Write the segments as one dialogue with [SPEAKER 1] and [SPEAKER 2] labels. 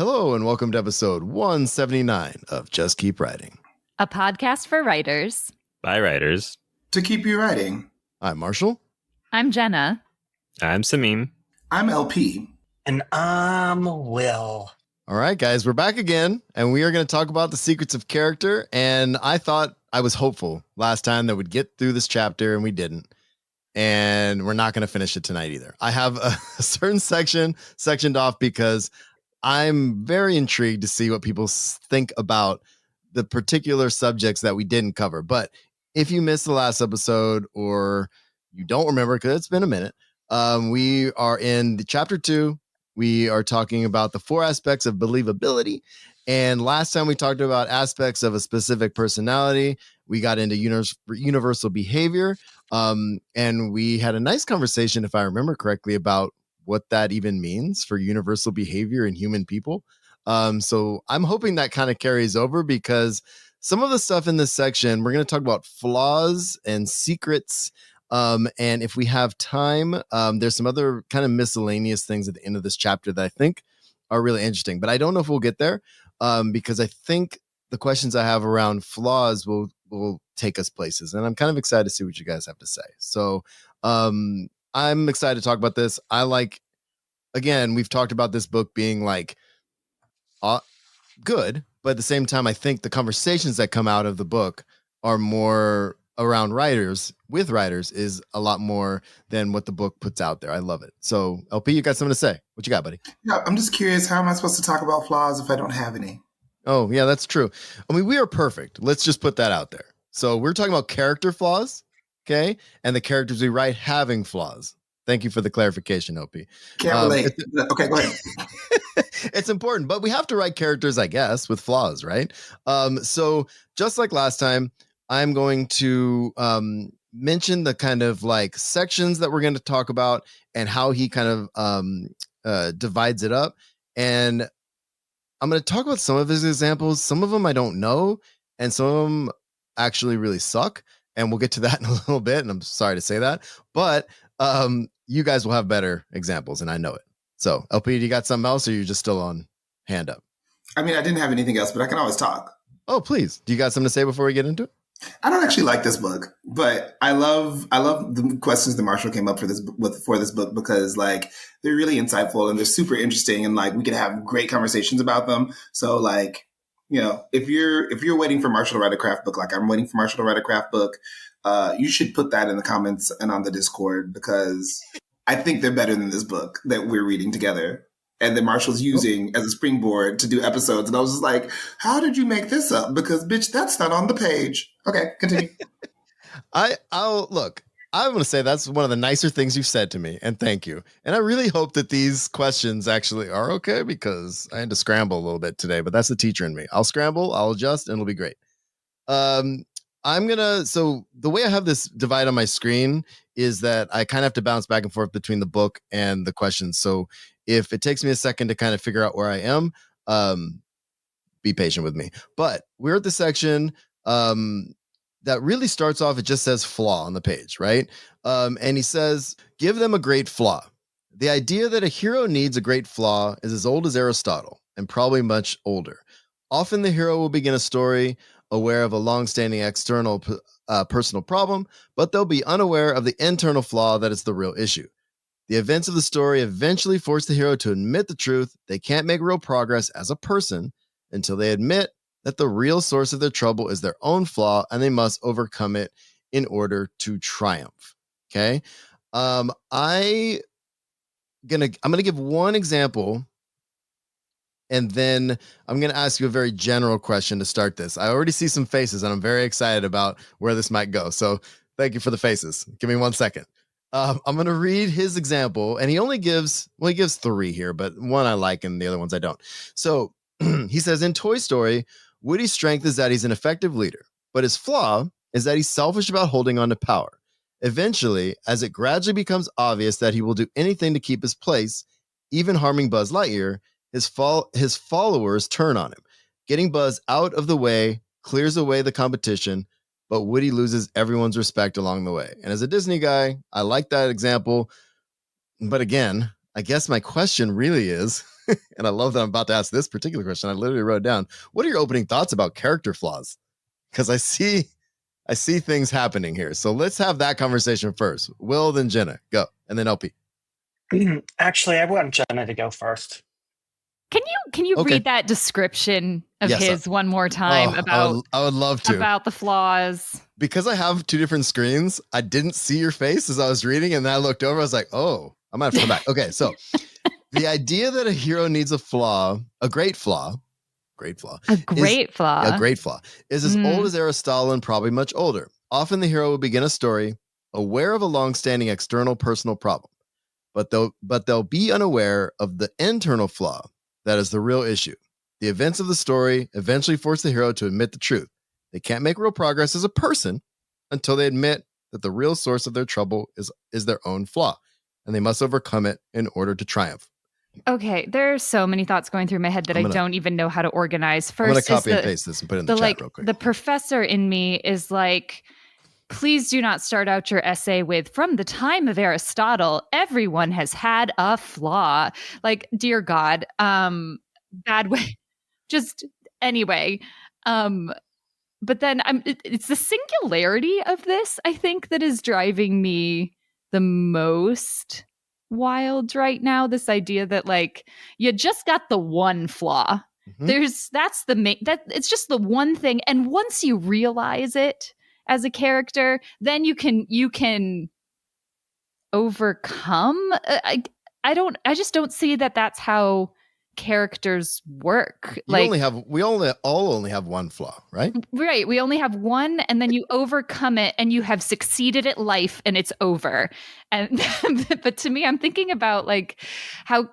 [SPEAKER 1] Hello and welcome to episode 179 of Just Keep Writing.
[SPEAKER 2] A podcast for writers.
[SPEAKER 3] By writers.
[SPEAKER 4] To keep you writing.
[SPEAKER 1] I'm Marshall.
[SPEAKER 2] I'm Jenna.
[SPEAKER 3] I'm Sameem.
[SPEAKER 4] I'm LP.
[SPEAKER 5] And I'm Will.
[SPEAKER 1] All right, guys, we're back again, and we are going to talk about the secrets of character. And I thought I was hopeful last time that we'd get through this chapter, and we didn't. And we're not going to finish it tonight either. I have a certain sectioned off because I'm very intrigued to see what people think about the particular subjects that we didn't cover. But if you missed the last episode or you don't remember, because it's been a minute, we are in the chapter 2. We are talking about the 4 aspects of believability. And last time we talked about aspects of a specific personality. We got into universal behavior. And we had a nice conversation, if I remember correctly, about what that even means for universal behavior in human people. So I'm hoping that kind of carries over, because some of the stuff in this section, we're going to talk about flaws and secrets. And if we have time, there's some other kind of miscellaneous things at the end of this chapter that I think are really interesting, but I don't know if we'll get there, because I think the questions I have around flaws will take us places. And I'm kind of excited to see what you guys have to say. So, I'm excited to talk about this. Again, we've talked about this book being like good, but at the same time, I think the conversations that come out of the book are more around writers, with writers, is a lot more than what the book puts out there. I love it. So, LP, you got something to say? What you got, buddy?
[SPEAKER 4] Yeah, I'm just curious, how am I supposed to talk about flaws if I don't have any?
[SPEAKER 1] Oh, yeah, that's true. I mean, we are perfect. Let's just put that out there. So we're talking about character flaws. Okay. And the characters we write having flaws. Thank you for the clarification, LP.
[SPEAKER 4] Can't relate. Okay, go ahead.
[SPEAKER 1] It's important, but we have to write characters, I guess, with flaws, right? So just like last time, I'm going to mention the kind of like sections that we're going to talk about and how he kind of divides it up. And I'm going to talk about some of his examples. Some of them I don't know, and some of them actually really suck. And we'll get to that in a little bit. And I'm sorry to say that, but you guys will have better examples, and I know it. So, LP, do you got something else, or are you just still on hand up?
[SPEAKER 4] I mean, I didn't have anything else, but I can always talk.
[SPEAKER 1] Oh, please. Do you got something to say before we get into it?
[SPEAKER 4] I don't actually like this book, but I love the questions that Marshall came up for this book, because like they're really insightful and they're super interesting, and like we can have great conversations about them. So like, you know, if you're waiting for Marshall to write a craft book, like I'm waiting for Marshall to write a craft book, you should put that in the comments and on the Discord, because I think they're better than this book that we're reading together and that Marshall's using as a springboard to do episodes. And I was just like, how did you make this up? Because bitch, that's not on the page. Okay, continue.
[SPEAKER 1] I'll look. I'm going to say that's one of the nicer things you've said to me, and thank you. And I really hope that these questions actually are okay, because I had to scramble a little bit today, but that's the teacher in me. I'll scramble, I'll adjust, and it'll be great. So the way I have this divide on my screen is that I kind of have to bounce back and forth between the book and the questions. So if it takes me a second to kind of figure out where I am, be patient with me. But we're at the section that really starts off, it just says flaw on the page, right? And he says, give them a great flaw. The idea that a hero needs a great flaw is as old as Aristotle, and probably much older. Often the hero will begin a story aware of a long-standing external personal problem, but they'll be unaware of the internal flaw that is the real issue. The events of the story eventually force the hero to admit the truth. They can't make real progress as a person until they admit that the real source of their trouble is their own flaw, and they must overcome it in order to triumph. Okay. I'm gonna give one example, and then I'm gonna ask you a very general question to start this. I already see some faces, and I'm very excited about where this might go. So thank you for the faces. Give me 1 second. I'm gonna read his example, and he gives 3 here, but one I like and the other ones I don't. So he says, in Toy Story, Woody's strength is that he's an effective leader, but his flaw is that he's selfish about holding on to power. Eventually, as it gradually becomes obvious that he will do anything to keep his place, even harming Buzz Lightyear, his followers turn on him. Getting Buzz out of the way clears away the competition, but Woody loses everyone's respect along the way. And as a Disney guy, I like that example. But again, I guess my question really is, and I love that I'm about to ask this particular question. I literally wrote down, what are your opening thoughts about character flaws? Because I see things happening here. So let's have that conversation first. Will, then Jenna, go, and then LP.
[SPEAKER 5] Actually, I want Jenna to go first.
[SPEAKER 2] Can you
[SPEAKER 1] Okay.
[SPEAKER 2] read that description of
[SPEAKER 1] Yes,
[SPEAKER 2] his one more time
[SPEAKER 1] I would love to.
[SPEAKER 2] about the flaws?
[SPEAKER 1] Because I have two different screens, I didn't see your face as I was reading, and then I looked over, I was like, oh, I might have to come back. Okay, so the idea that a hero needs a flaw, a great flaw, is as old as Aristotle and probably much older. Often the hero will begin a story aware of a long-standing external personal problem, but they'll be unaware of the internal flaw that is the real issue. The events of the story eventually force the hero to admit the truth. They can't make real progress as a person until they admit that the real source of their trouble is their own flaw, and they must overcome it in order to triumph.
[SPEAKER 2] Okay, there are so many thoughts going through my head that I don't even know how to organize. First,
[SPEAKER 1] I'm going to copy and paste this and put it in the chat real quick.
[SPEAKER 2] The professor in me is like, please do not start out your essay with, from the time of Aristotle, everyone has had a flaw. Like, dear God, bad way. Just anyway. But then it's the singularity of this, I think, that is driving me the most wild right now. This idea that like you just got the one flaw. That's the main, that it's just the one thing. And once you realize it as a character, then you can overcome. I just don't see that that's how characters work.
[SPEAKER 1] We only have one flaw, right?
[SPEAKER 2] Right. We only have one, and then you overcome it and you have succeeded at life and it's over. And but to me, I'm thinking about like how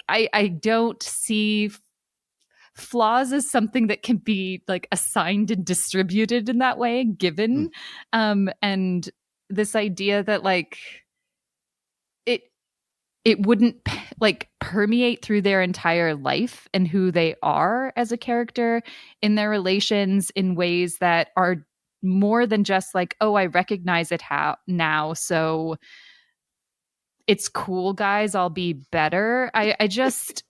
[SPEAKER 2] I don't see flaws as something that can be like assigned and distributed in that way, given. And this idea that like it wouldn't like permeate through their entire life and who they are as a character in their relations in ways that are more than just like, oh, I recognize it now, so it's cool, guys, I'll be better. I just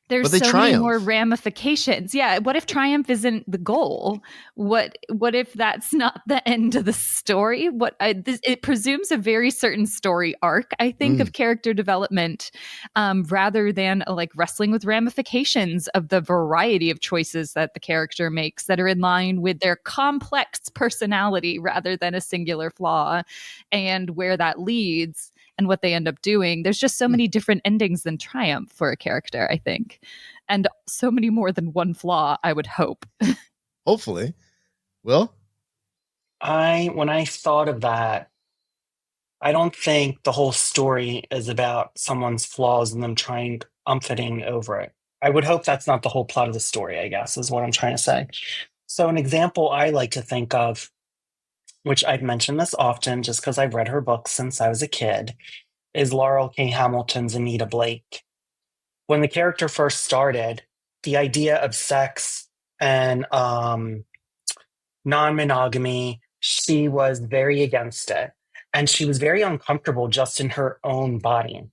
[SPEAKER 2] there's so many more ramifications. Yeah. What if triumph isn't the goal? What if that's not the end of the story? It presumes a very certain story arc, I think, of character development, rather than like wrestling with ramifications of the variety of choices that the character makes that are in line with their complex personality rather than a singular flaw, and where that leads and what they end up doing. There's just so many different endings than triumph for a character, I think. And so many more than one flaw, I would hope.
[SPEAKER 1] Hopefully. Will?
[SPEAKER 5] When I thought of that, I don't think the whole story is about someone's flaws and them triumphing over it. I would hope that's not the whole plot of the story, I guess, is what I'm trying to say. So an example I like to think of, which I've mentioned this often just because I've read her books since I was a kid, is Laurel K. Hamilton's Anita Blake. When the character first started, the idea of sex and non-monogamy, she was very against it. And she was very uncomfortable just in her own body,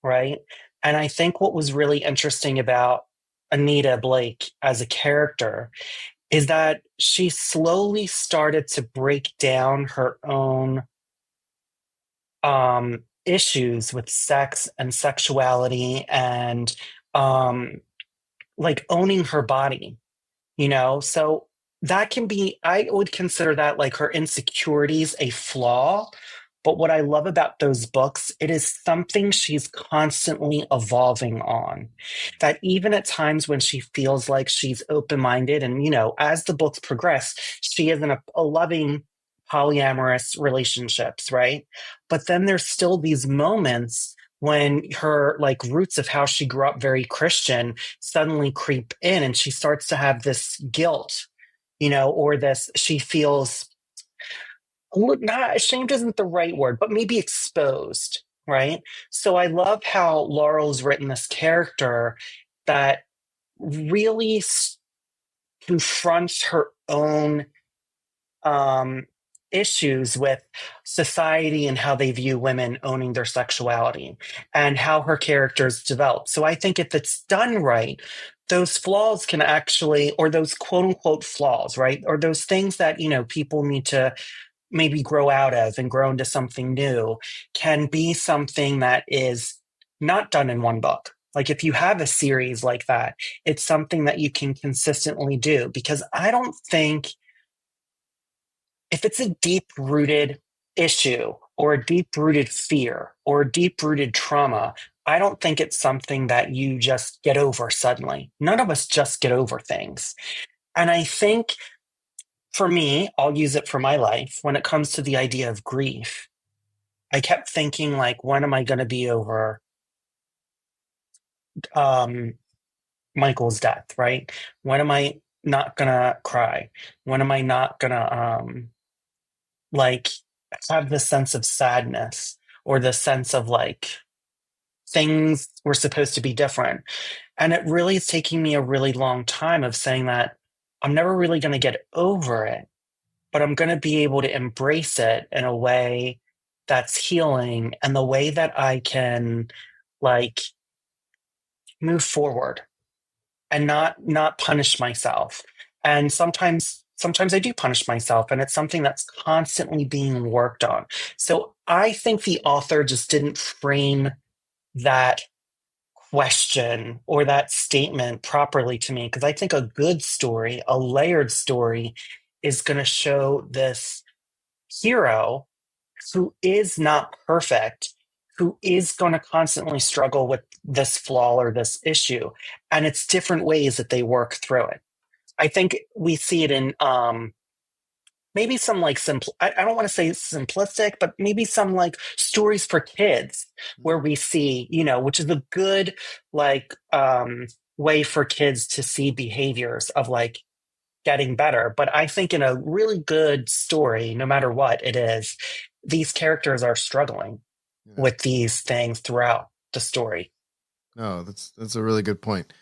[SPEAKER 5] right? And I think what was really interesting about Anita Blake as a character is that she slowly started to break down her own issues with sex and sexuality and like owning her body, So that can be, I would consider that like her insecurities a flaw. But what I love about those books, it is something she's constantly evolving on. That even at times when she feels like she's open-minded and, as the books progress, she is in a loving polyamorous relationships, right? But then there's still these moments when her like roots of how she grew up very Christian suddenly creep in and she starts to have this guilt, or this, she feels not ashamed isn't the right word, but maybe exposed, right? So I love how Laurel's written this character that really confronts her own issues with society and how they view women owning their sexuality and how her characters develop. So I think if it's done right, those flaws can actually, or those quote unquote flaws, right? Or those things that, people need to maybe grow out of and grow into something new, can be something that is not done in one book. Like if you have a series like that, it's something that you can consistently do, because I don't think, if it's a deep rooted issue or a deep rooted fear or a deep rooted trauma, I don't think it's something that you just get over suddenly. None of us just get over things. And I think for me, I'll use it for my life. When it comes to the idea of grief, I kept thinking, like, when am I going to be over Michael's death, right? When am I not going to cry? When am I not going to, like, have this sense of sadness or the sense of, like, things were supposed to be different? And it really is taking me a really long time of saying that I'm never really going to get over it, but I'm going to be able to embrace it in a way that's healing, and the way that I can, like, move forward and not punish myself. And sometimes I do punish myself, and it's something that's constantly being worked on. So I think the author just didn't frame that question or that statement properly to me, because I think a good story, a layered story, is going to show this hero who is not perfect, who is going to constantly struggle with this flaw or this issue, and it's different ways that they work through it. I think we see it in maybe some, like, I don't want to say simplistic, but maybe some, like, stories for kids where we see, which is a good, like, way for kids to see behaviors of, like, getting better. But I think in a really good story, no matter what it is, these characters are struggling with these things throughout the story.
[SPEAKER 1] No, that's a really good point.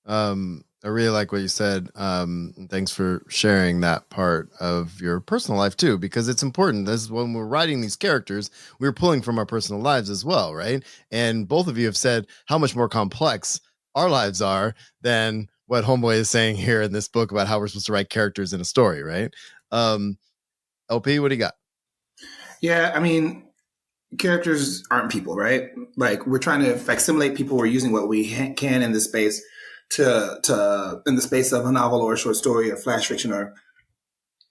[SPEAKER 1] I really like what you said. Thanks for sharing that part of your personal life too, because it's important. This is when we're writing these characters, we're pulling from our personal lives as well, right? And both of you have said how much more complex our lives are than what Homeboy is saying here in this book about how we're supposed to write characters in a story, right? LP, what do you got?
[SPEAKER 4] Yeah, I mean, characters aren't people, right? Like, we're trying to facsimilate people. We're using what we can in this space to in the space of a novel or a short story or flash fiction or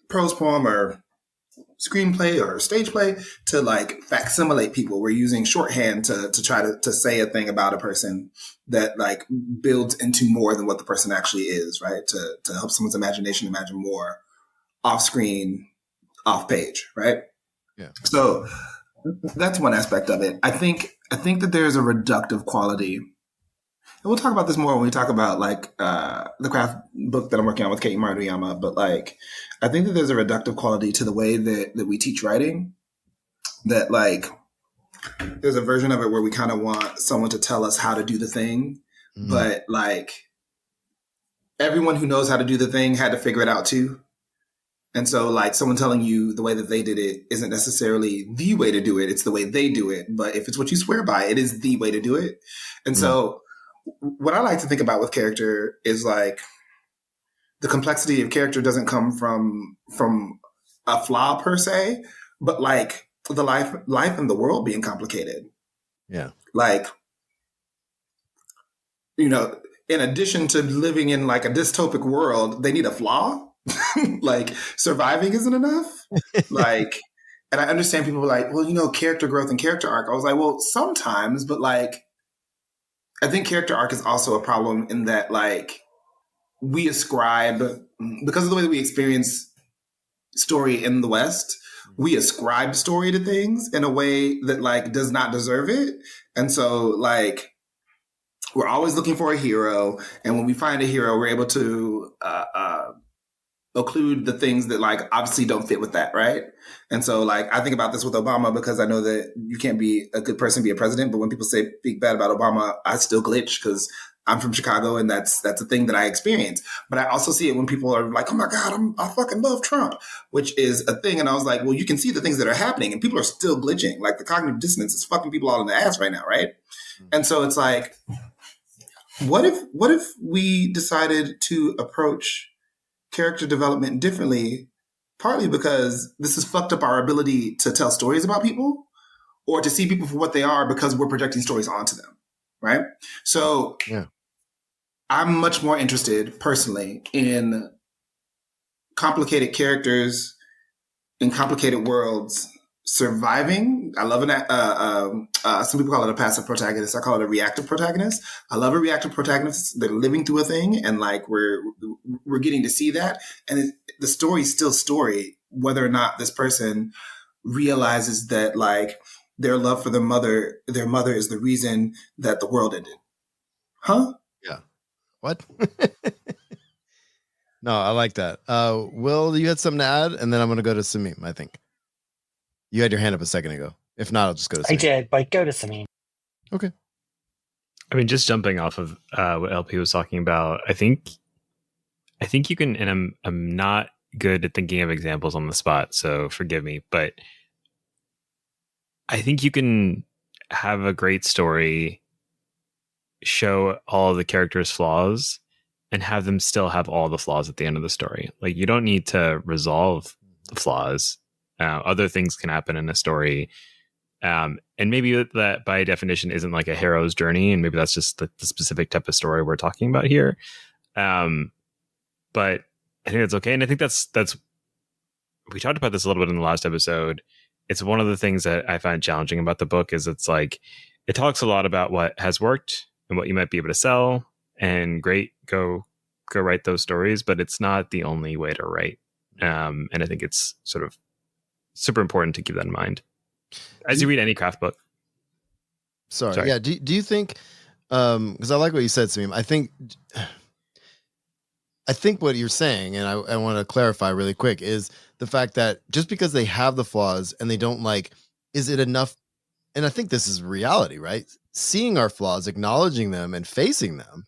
[SPEAKER 4] prose poem or screenplay or stage play, to, like, facsimilate people. We're using shorthand to try to say a thing about a person that, like, builds into more than what the person actually is, right? To help someone's imagination imagine more off screen, off page, right?
[SPEAKER 1] Yeah.
[SPEAKER 4] So that's one aspect of it. I think that there's a reductive quality, and we'll talk about this more when we talk about, like, the craft book that I'm working on with Kate Maruyama. But, like, I think that there's a reductive quality to the way that we teach writing. That, like, there's a version of it where we kind of want someone to tell us how to do the thing, but, like, everyone who knows how to do the thing had to figure it out too. And so, like, someone telling you the way that they did it isn't necessarily the way to do it. It's the way they do it. But if it's what you swear by, it is the way to do it. And so what I like to think about with character is, like, the complexity of character doesn't come from a flaw per se, but, like, the life and the world being complicated.
[SPEAKER 1] Yeah.
[SPEAKER 4] Like, in addition to living in, like, a dystopic world, they need a flaw. Like, surviving isn't enough. Like, and I understand people are like, well, character growth and character arc. I was like, well, sometimes, but, like, I think character arc is also a problem in that, like, we ascribe, because of the way that we experience story in the West, we ascribe story to things in a way that, like, does not deserve it. And so, like, we're always looking for a hero. And when we find a hero, we're able to occlude the things that, like, obviously don't fit with that, right? And so, like, I think about this with Obama, because I know that you can't be a good person, be a president. But when people speak bad about Obama, I still glitch, because I'm from Chicago, and that's a thing that I experience. But I also see it when people are like, "Oh my God, I fucking love Trump," which is a thing. And I was like, "Well, you can see the things that are happening, and people are still glitching. Like the cognitive dissonance is fucking people all in the ass right now, right?" And so it's like, what if we decided to approach character development differently, partly because this has fucked up our ability to tell stories about people or to see people for what they are because we're projecting stories onto them, right? So
[SPEAKER 1] Yeah.
[SPEAKER 4] I'm much more interested personally in complicated characters in complicated worlds surviving. I love some people call it a passive protagonist. I call it a reactive protagonist. I love a reactive protagonist. They're living through a thing, and like we're getting to see that. And the story's still story, whether or not this person realizes that like their love for their mother is the reason that the world ended. Huh?
[SPEAKER 1] Yeah. What? No, I like that. Will, you had something to add? And then I'm going to go to Sameem, I think. You had your hand up a second ago. If not, I'll just go to Sameem.
[SPEAKER 5] I did, but go to Sameem.
[SPEAKER 1] Okay.
[SPEAKER 3] I mean, just jumping off of what LP was talking about, I think you can, and I'm not good at thinking of examples on the spot, so forgive me, but I think you can have a great story, show all the characters' flaws, and have them still have all the flaws at the end of the story. Like, you don't need to resolve the flaws. Other things can happen in a story. And maybe that by definition isn't like a hero's journey, and maybe that's just the specific type of story we're talking about here. But I think that's okay. And I think that's we talked about this a little bit in the last episode. It's one of the things that I find challenging about the book is it's like, it talks a lot about what has worked and what you might be able to sell, and great, go write those stories, but it's not the only way to write. And I think it's sort of super important to keep that in mind as you read any craft book.
[SPEAKER 1] Sorry. Yeah. Do you think, because I like what you said, Sameem, I think what you're saying, and I want to clarify really quick, is the fact that just because they have the flaws and they don't like, is it enough? And I think this is reality, right? Seeing our flaws, acknowledging them and facing them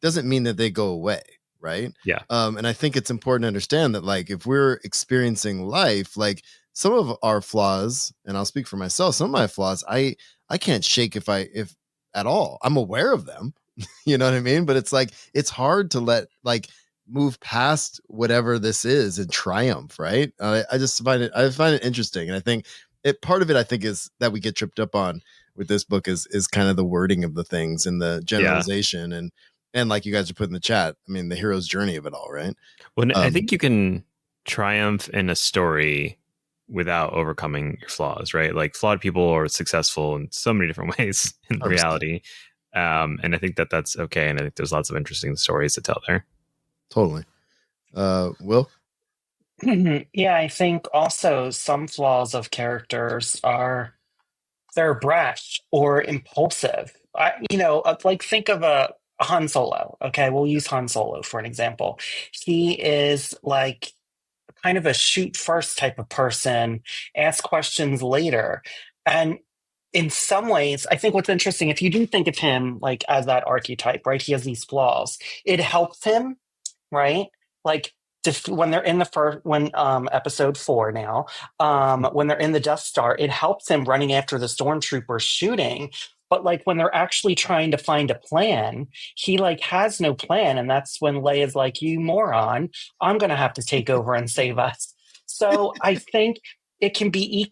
[SPEAKER 1] doesn't mean that they go away. Right.
[SPEAKER 3] Yeah.
[SPEAKER 1] And I think it's important to understand that, like, if we're experiencing life, like some of our flaws, and I'll speak for myself, some of my flaws, I can't shake if at all. I'm aware of them, you know what I mean? But it's like, it's hard to let like move past whatever this is and triumph. Right. I find it interesting. And I think part of it, I think, is that we get tripped up on with this book is kind of the wording of the things and the generalization and like you guys are putting in the chat, I mean, the hero's journey of it all, right?
[SPEAKER 3] Well, I think you can triumph in a story without overcoming your flaws, right? Like, flawed people are successful in so many different ways in reality. And I think that that's okay. And I think there's lots of interesting stories to tell there.
[SPEAKER 1] Totally. Will?
[SPEAKER 5] Yeah, I think also some flaws of characters are they're brash or impulsive. Like think of a Han Solo. Okay, we'll use Han Solo for an example. He is like kind of a shoot first type of person, ask questions later. And in some ways, I think what's interesting, if you do think of him like as that archetype, right? He has these flaws. It helps him, right? Like when they're in episode 4 now, when they're in the Death Star, it helps him running after the stormtroopers shooting. But like when they're actually trying to find a plan, he like has no plan. And that's when Leia's like, "You moron, I'm going to have to take over and save us." So I think it can be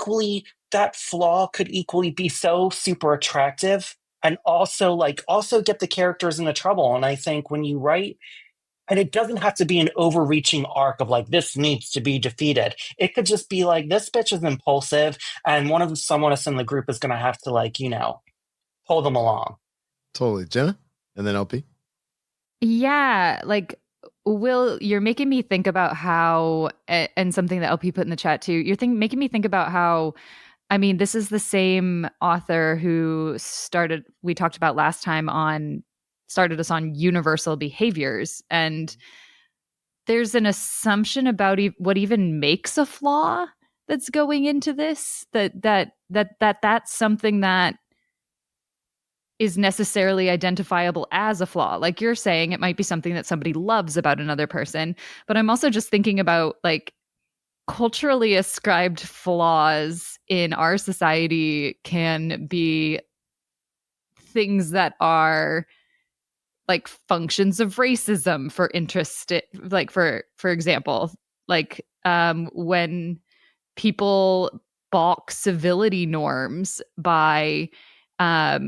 [SPEAKER 5] that flaw could equally be so super attractive and also get the characters into trouble. And I think when you write, and it doesn't have to be an overreaching arc of like, this needs to be defeated. It could just be like, this bitch is impulsive and someone else in the group is going to have to, pull them along.
[SPEAKER 1] Totally. Jenna? And then LP?
[SPEAKER 2] Yeah. Like, Will, you're making me think about how, and something that LP put in the chat too, making me think about how, I mean, this is the same author who we talked about last time started us on universal behaviors. And there's an assumption about what even makes a flaw that's going into this, that's something that is necessarily identifiable as a flaw. Like you're saying, it might be something that somebody loves about another person. But I'm also just thinking about like culturally ascribed flaws in our society can be things that are like functions of racism for interest, like for example, like when people balk civility norms by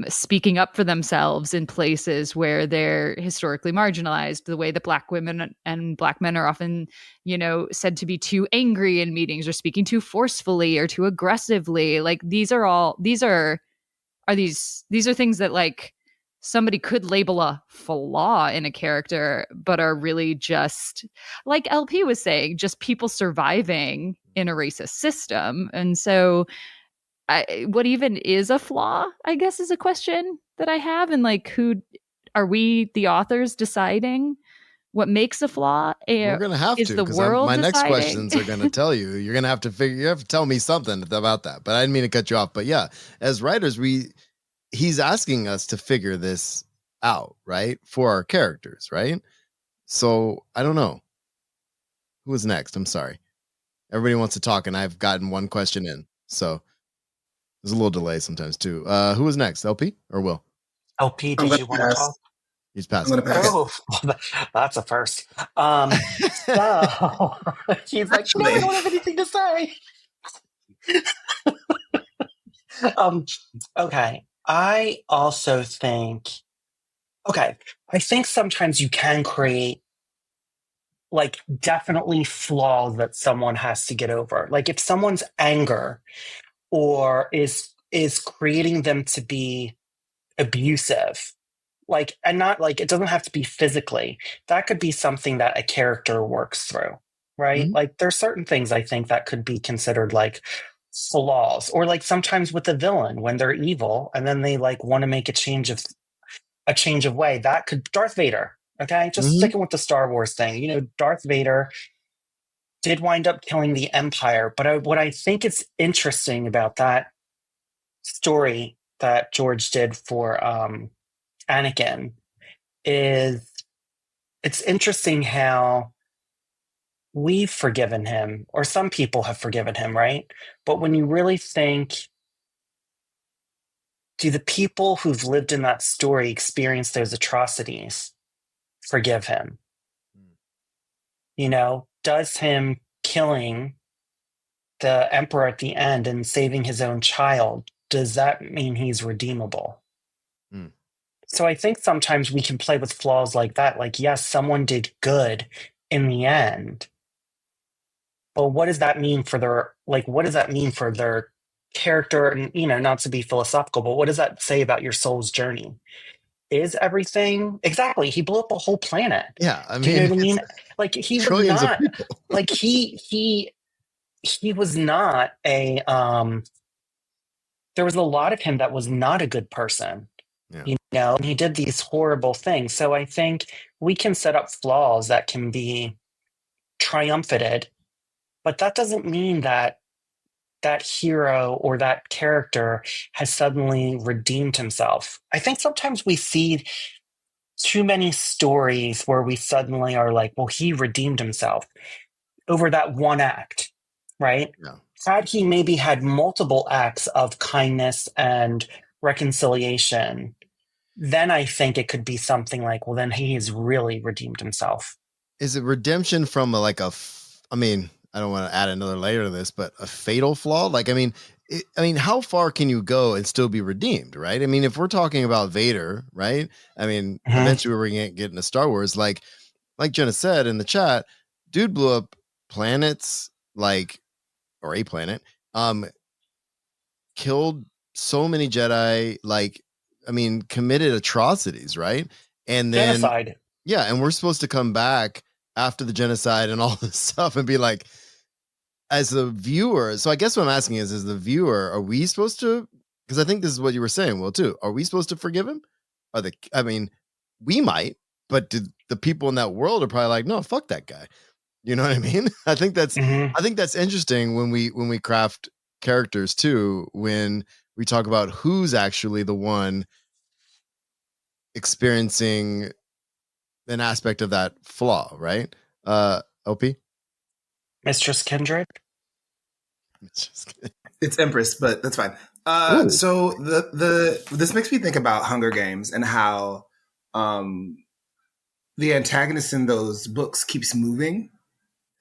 [SPEAKER 2] speaking up for themselves in places where they're historically marginalized, the way that Black women and Black men are often, you know, said to be too angry in meetings or speaking too forcefully or too aggressively. Like these are things that like somebody could label a flaw in a character, but are really just, like LP was saying, just people surviving in a racist system. And so what even is a flaw, I guess, is a question that I have. And like, who are we, the authors, deciding what makes a flaw?
[SPEAKER 1] We're gonna have
[SPEAKER 2] is
[SPEAKER 1] to,
[SPEAKER 2] the
[SPEAKER 1] because
[SPEAKER 2] world
[SPEAKER 1] my next
[SPEAKER 2] deciding?
[SPEAKER 1] questions are gonna tell you. You're gonna have to you have to tell me something about that. But I didn't mean to cut you off. But yeah, as writers, he's asking us to figure this out, right? For our characters, right? So I don't know. Who is next? I'm sorry. Everybody wants to talk, and I've gotten one question in. So there's a little delay sometimes too. Who was next? LP or Will?
[SPEAKER 5] LP,
[SPEAKER 4] I'm
[SPEAKER 5] did
[SPEAKER 4] gonna
[SPEAKER 5] you want to
[SPEAKER 4] pass.
[SPEAKER 5] talk?
[SPEAKER 1] He's
[SPEAKER 4] I'm
[SPEAKER 1] passing.
[SPEAKER 4] gonna pass.
[SPEAKER 5] Oh, that's a first. So he's like, no, I don't have anything to say. Okay. I also think, I think sometimes you can create like definitely flaws that someone has to get over. Like if someone's anger or is creating them to be abusive, like, and not like, it doesn't have to be physically. That could be something that a character works through, right?
[SPEAKER 1] Mhm.
[SPEAKER 5] Like there's certain things I think that could be considered like flaws, or like sometimes with the villain when they're evil and then they like want to make a change of way. That could, Darth Vader. Okay, just
[SPEAKER 1] Mhm.
[SPEAKER 5] sticking with the Star Wars thing. You know, Darth Vader did wind up killing the Empire, but what I think is interesting about that story that George did for Anakin is it's interesting how we've forgiven him, or some people have forgiven him, right? But when you really think, do the people who've lived in that story experience those atrocities forgive him? You know, does him killing the emperor at the end and saving his own child, does that mean he's redeemable?
[SPEAKER 1] Mm.
[SPEAKER 5] So I think sometimes we can play with flaws like that. Like, yes, someone did good in the end, but what does that mean for their character? And, you know, not to be philosophical, but what does that say about your soul's journey? Is everything exactly? He blew up a whole planet.
[SPEAKER 1] Yeah, I
[SPEAKER 5] Do you know
[SPEAKER 1] mean,
[SPEAKER 5] what I mean?
[SPEAKER 1] it's
[SPEAKER 5] Like he was
[SPEAKER 1] trillions of
[SPEAKER 5] not
[SPEAKER 1] people.
[SPEAKER 5] like he was not a there was a lot of him that was not a good person.
[SPEAKER 1] Yeah.
[SPEAKER 5] You know, and he did these horrible things. So I think we can set up flaws that can be triumphated, but that doesn't mean that that hero or that character has suddenly redeemed himself. I think sometimes we see too many stories where we suddenly are like, well, he redeemed himself over that one act, right?
[SPEAKER 1] Yeah.
[SPEAKER 5] Had he maybe had multiple acts of kindness and reconciliation, then I think it could be something like, well, then he has really redeemed himself.
[SPEAKER 1] Is it redemption from I mean, I don't want to add another layer to this, but a fatal flaw? Like, I mean, how far can you go and still be redeemed, right? I mean, if we're talking about Vader, right? I mean, eventually we're going to get into Star Wars. Like Jenna said in the chat, dude blew up planets, or a planet, killed so many Jedi, committed atrocities, right? And then
[SPEAKER 5] genocide.
[SPEAKER 1] Yeah, and we're supposed to come back after the genocide and all this stuff and be like, as the viewer. So I guess what I'm asking is, as the viewer, are we supposed to? Because I think this is what you were saying, Will, too. Are we supposed to forgive him? We might, but the people in that world are probably like, no, fuck that guy. You know what I mean? I think that's interesting when we craft characters too, when we talk about who's actually the one experiencing an aspect of that flaw, right? LP?
[SPEAKER 5] Mistress Kindred.
[SPEAKER 4] It's Empress, but that's fine.
[SPEAKER 1] Ooh.
[SPEAKER 4] So this makes me think about Hunger Games and how the antagonist in those books keeps moving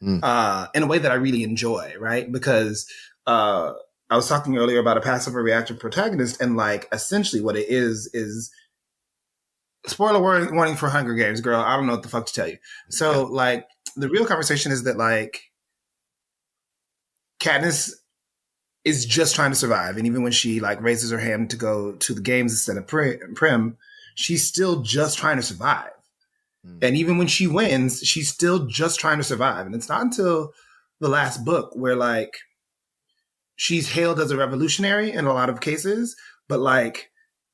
[SPEAKER 4] in a way that I really enjoy, right? Because I was talking earlier about a passive or reactive protagonist, and like essentially what it is spoiler warning for Hunger Games, girl. I don't know what the fuck to tell you. So like the real conversation is that like Katniss is just trying to survive, and even when she like raises her hand to go to the games instead of Prim, she's still just trying to survive. And even when she wins, she's still just trying to survive. And it's not until the last book where like she's hailed as a revolutionary in a lot of cases, but like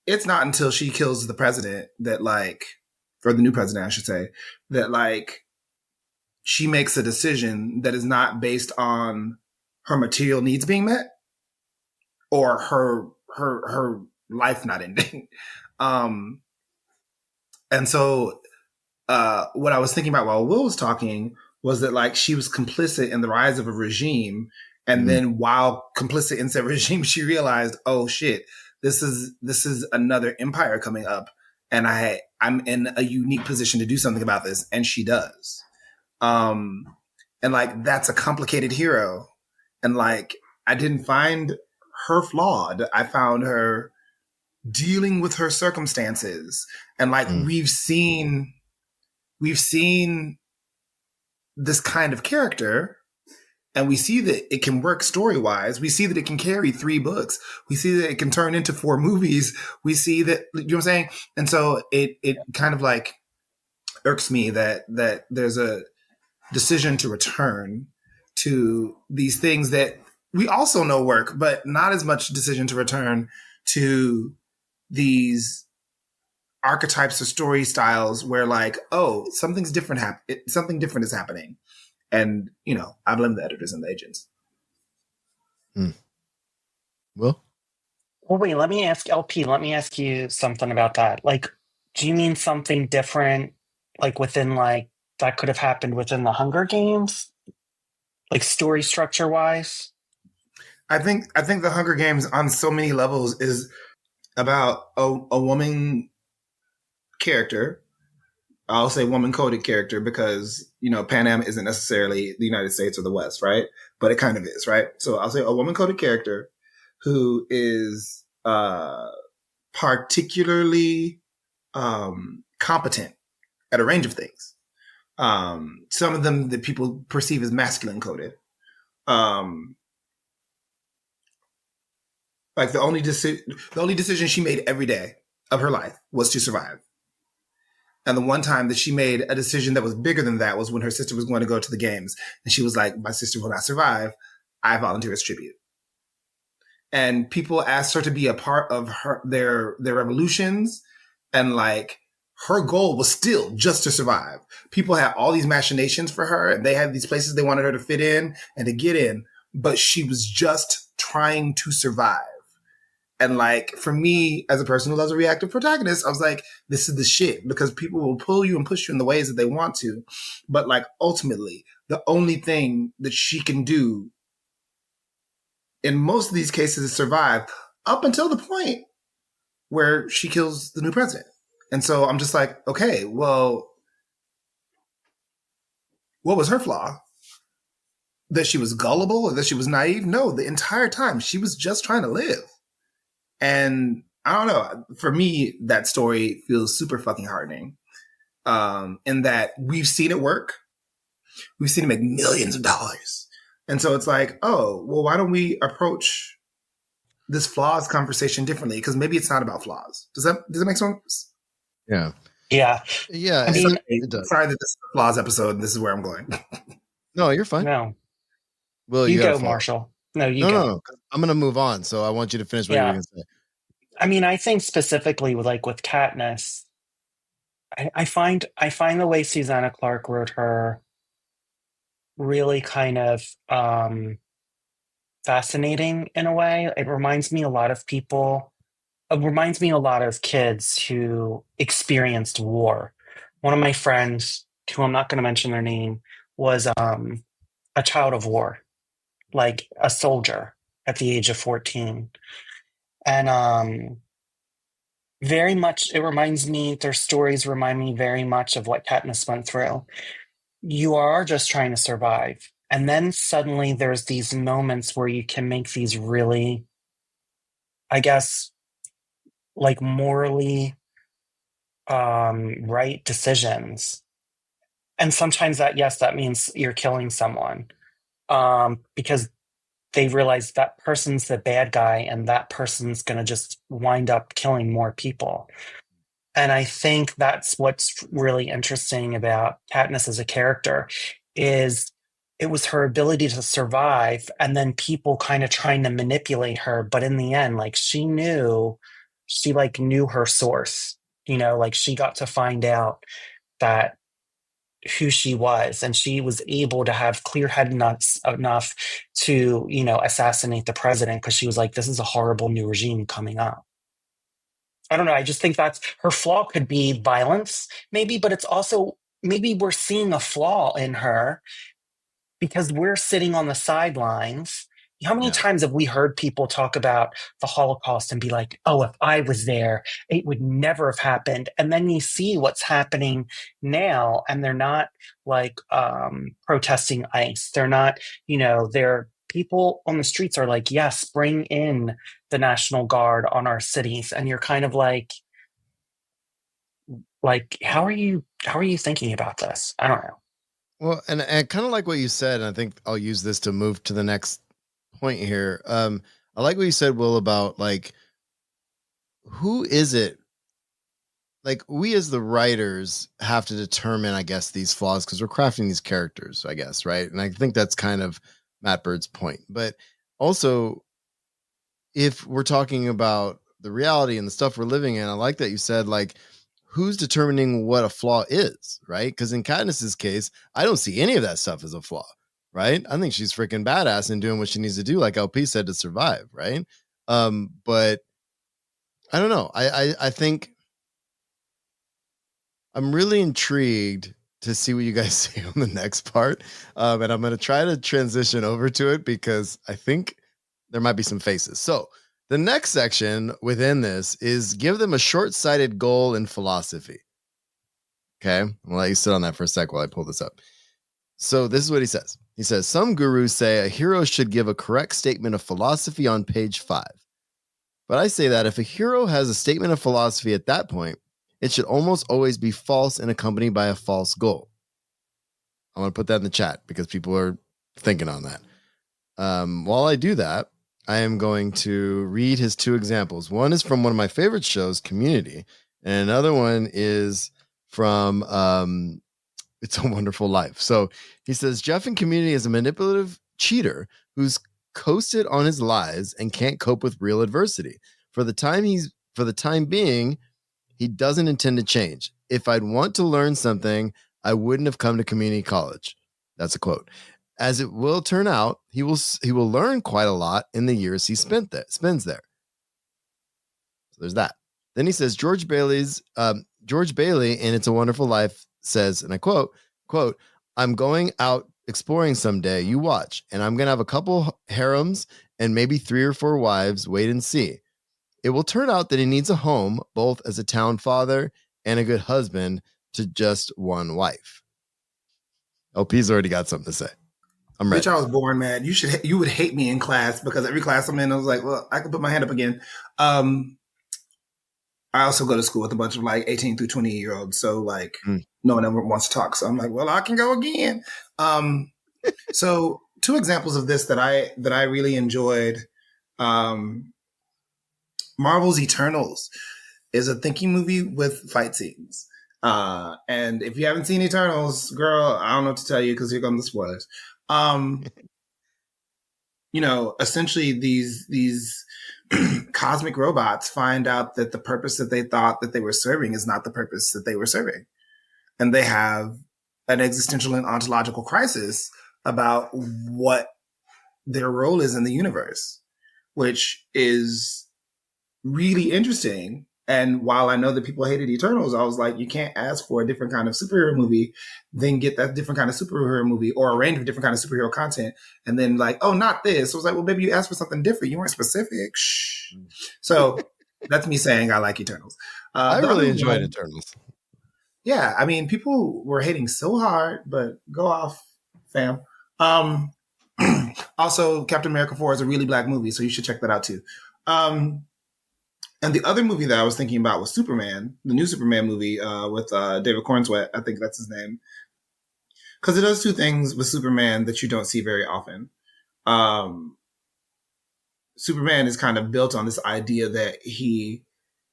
[SPEAKER 4] it's not until she kills the president that like, or the new president, I should say, that like she makes a decision that is not based on her material needs being met or her life not ending. And so what I was thinking about while Will was talking was that like she was complicit in the rise of a regime. And then while complicit in said regime, she realized, oh shit, this is another empire coming up. And I'm in a unique position to do something about this. And she does. And like, that's a complicated hero. And like, I didn't find her flawed. I found her dealing with her circumstances. And like, we've seen this kind of character, and we see that it can work story-wise. We see that it can carry 3 books. We see that it can turn into 4 movies. We see that, you know what I'm saying? And so it kind of like irks me that there's a decision to return to these things that we also know work, but not as much decision to return to these archetypes or story styles where like, oh, something different is happening. And, you know, I blame the editors and the agents.
[SPEAKER 1] Will?
[SPEAKER 5] Well, wait, let me ask you something about that. Like, do you mean something different, like within like, that could have happened within the Hunger Games? Like story structure wise?
[SPEAKER 4] I think the Hunger Games on so many levels is about a woman character. I'll say woman-coded character because, you know, Pan Am isn't necessarily the United States or the West, right? But it kind of is, right? So I'll say a woman-coded character who is particularly competent at a range of things. Some of them that people perceive as masculine-coded. Like the only decision she made every day of her life was to survive. And the one time that she made a decision that was bigger than that was when her sister was going to go to the games. And she was like, my sister will not survive. I volunteer as tribute. And people asked her to be a part of their revolutions. And like, her goal was still just to survive. People had all these machinations for her, and they had these places they wanted her to fit in and to get in. But she was just trying to survive. And like, for me, as a person who loves a reactive protagonist, I was like, this is the shit, because people will pull you and push you in the ways that they want to. But like, ultimately, the only thing that she can do in most of these cases is survive up until the point where she kills the new president. And so I'm just like, okay, well, what was her flaw? That she was gullible or that she was naive? No, the entire time she was just trying to live. And I don't know, for me, that story feels super fucking heartening. In that we've seen it work. We've seen it make millions of dollars. And so it's like, oh, well, why don't we approach this flaws conversation differently? Because maybe it's not about flaws. Does that make sense?
[SPEAKER 1] Yeah.
[SPEAKER 5] Yeah.
[SPEAKER 1] Yeah.
[SPEAKER 5] I mean,
[SPEAKER 1] it does.
[SPEAKER 4] Sorry that this is a flaws episode and this is where I'm going.
[SPEAKER 1] No, you're fine.
[SPEAKER 5] no.
[SPEAKER 1] Will,
[SPEAKER 5] You
[SPEAKER 1] gotta
[SPEAKER 5] go,
[SPEAKER 1] follow.
[SPEAKER 5] Marshall. No, you
[SPEAKER 1] No,
[SPEAKER 5] go.
[SPEAKER 1] no. I'm going to move on. So I want you to finish what you were going to say.
[SPEAKER 5] I mean, I think specifically with Katniss, I find the way Susanna Clark wrote her really kind of fascinating in a way. It reminds me a lot of people reminds me a lot of kids who experienced war. One of my friends, who I'm not going to mention their name, was a child of war, like a soldier at the age of 14. And very much, it reminds me, their stories remind me very much of what Katniss went through. You are just trying to survive. And then suddenly there's these moments where you can make these really, I guess, like morally right decisions. And sometimes that, yes, that means you're killing someone, because they realize that person's the bad guy and that person's going to just wind up killing more people. And I think that's what's really interesting about Katniss as a character is it was her ability to survive and then people kind of trying to manipulate her. But in the end, like she knew her source, like she got to find out that who she was, and she was able to have clear-headed enough to assassinate the president because she was like, this is a horrible new regime coming up. I don't know, I just think that's her flaw. Could be violence maybe, but it's also maybe we're seeing a flaw in her because we're sitting on the sidelines. How many times have we heard people talk about the Holocaust and be like, oh, if I was there, it would never have happened. And then you see what's happening now, and they're not like protesting ICE. They're not, they're people on the streets are like, yes, bring in the National Guard on our cities. And you're kind of like, how are you thinking about this? I don't know.
[SPEAKER 1] Well, and kind of like what you said, and I think I'll use this to move to the next point here. I like what you said, Will, about like, who is it? Like, we as the writers have to determine, I guess, these flaws because we're crafting these characters, I guess, right? And I think that's kind of Matt Bird's point. But also, if we're talking about the reality and the stuff we're living in, I like that you said, like, who's determining what a flaw is, right? Because in Katniss's case, I don't see any of that stuff as a flaw, right? I think she's freaking badass in doing what she needs to do, like LP said, to survive, right? But I don't know. I think I'm really intrigued to see what you guys say on the next part. And I'm going to try to transition over to it because I think there might be some faces. So the next section within this is give them a short-sighted goal in philosophy. Okay. I'll let you sit on that for a sec while I pull this up. So this is what he says. He says, some gurus say a hero should give a correct statement of philosophy on page 5. But I say that if a hero has a statement of philosophy at that point, it should almost always be false and accompanied by a false goal. I want to put that in the chat because people are thinking on that. While I do that, I am going to read his 2 examples. One is from one of my favorite shows, Community, and another one is from It's a Wonderful Life. So he says, Jeff in Community is a manipulative cheater who's coasted on his lies and can't cope with real adversity. For the time being, he doesn't intend to change. If I'd want to learn something, I wouldn't have come to community college. That's a quote. As it will turn out, he will learn quite a lot in the years he spends there. So there's that. Then he says George Bailey in It's a Wonderful Life says, and I quote, I'm going out exploring someday. You watch, and I'm going to have a couple harems and maybe 3 or 4 wives. Wait and see. It will turn out that he needs a home, both as a town father and a good husband to just one wife. LP's already got something to say. I'm ready.
[SPEAKER 4] Bitch, I was born mad. You would hate me in class because every class I'm in, I was like, well, I can put my hand up again. I also go to school with a bunch of like 18 through 20-year-olds. So like no one ever wants to talk. So I'm like, well, I can go again. So 2 examples of this that I really enjoyed. Marvel's Eternals is a thinking movie with fight scenes. And if you haven't seen Eternals, girl, I don't know what to tell you because here come the spoilers. Essentially these cosmic robots find out that the purpose that they thought that they were serving is not the purpose that they were serving. And they have an existential and ontological crisis about what their role is in the universe, which is really interesting. And while I know that people hated Eternals, I was like, you can't ask for a different kind of superhero movie, then get that different kind of superhero movie or a range of different kind of superhero content. And then like, oh, not this. I was like, well, maybe you asked for something different. You weren't specific. Shh. So that's me saying I like Eternals.
[SPEAKER 1] I really enjoyed Eternals.
[SPEAKER 4] Yeah. I mean, people were hating so hard, but go off, fam. Also, Captain America 4 is a really black movie, so you should check that out too. And the other movie that I was thinking about was Superman, the new Superman movie with David Cornsweet. I think that's his name. Because it does two things with Superman that you don't see very often. Superman is kind of built on this idea that he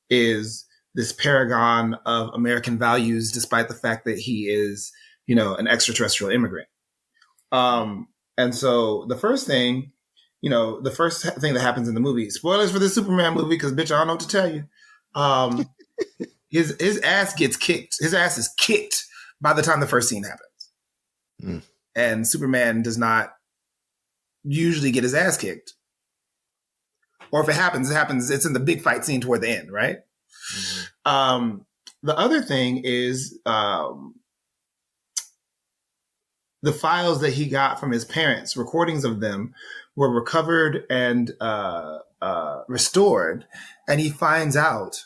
[SPEAKER 4] is this paragon of American values, despite the fact that he is, an extraterrestrial immigrant. And so the first thing that happens in the movie, spoilers for the Superman movie, because bitch, I don't know what to tell you. His ass gets kicked. His ass is kicked by the time the first scene happens. Mm. And Superman does not usually get his ass kicked. Or if it happens, it's in the big fight scene toward the end, right? Mm-hmm. The other thing is the files that he got from his parents, recordings of them, were recovered and restored. And he finds out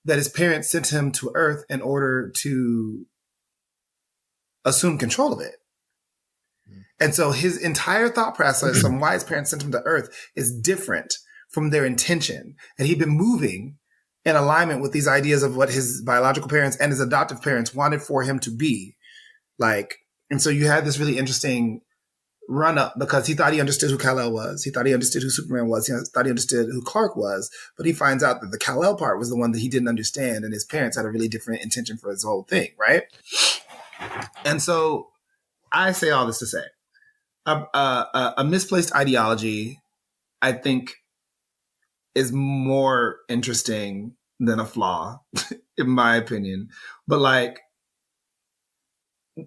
[SPEAKER 4] that his parents sent him to Earth in order to assume control of it. And so his entire thought process on why his parents sent him to Earth is different from their intention. And he'd been moving in alignment with these ideas of what his biological parents and his adoptive parents wanted for him to be. And so you had this really interesting run up because he thought he understood who Kal-El was. He thought he understood who Superman was. He thought he understood who Clark was. But he finds out that the Kal-El part was the one that he didn't understand. And his parents had a really different intention for his whole thing, right? And so I say all this to say, a misplaced ideology, I think, is more interesting than a flaw, in my opinion. But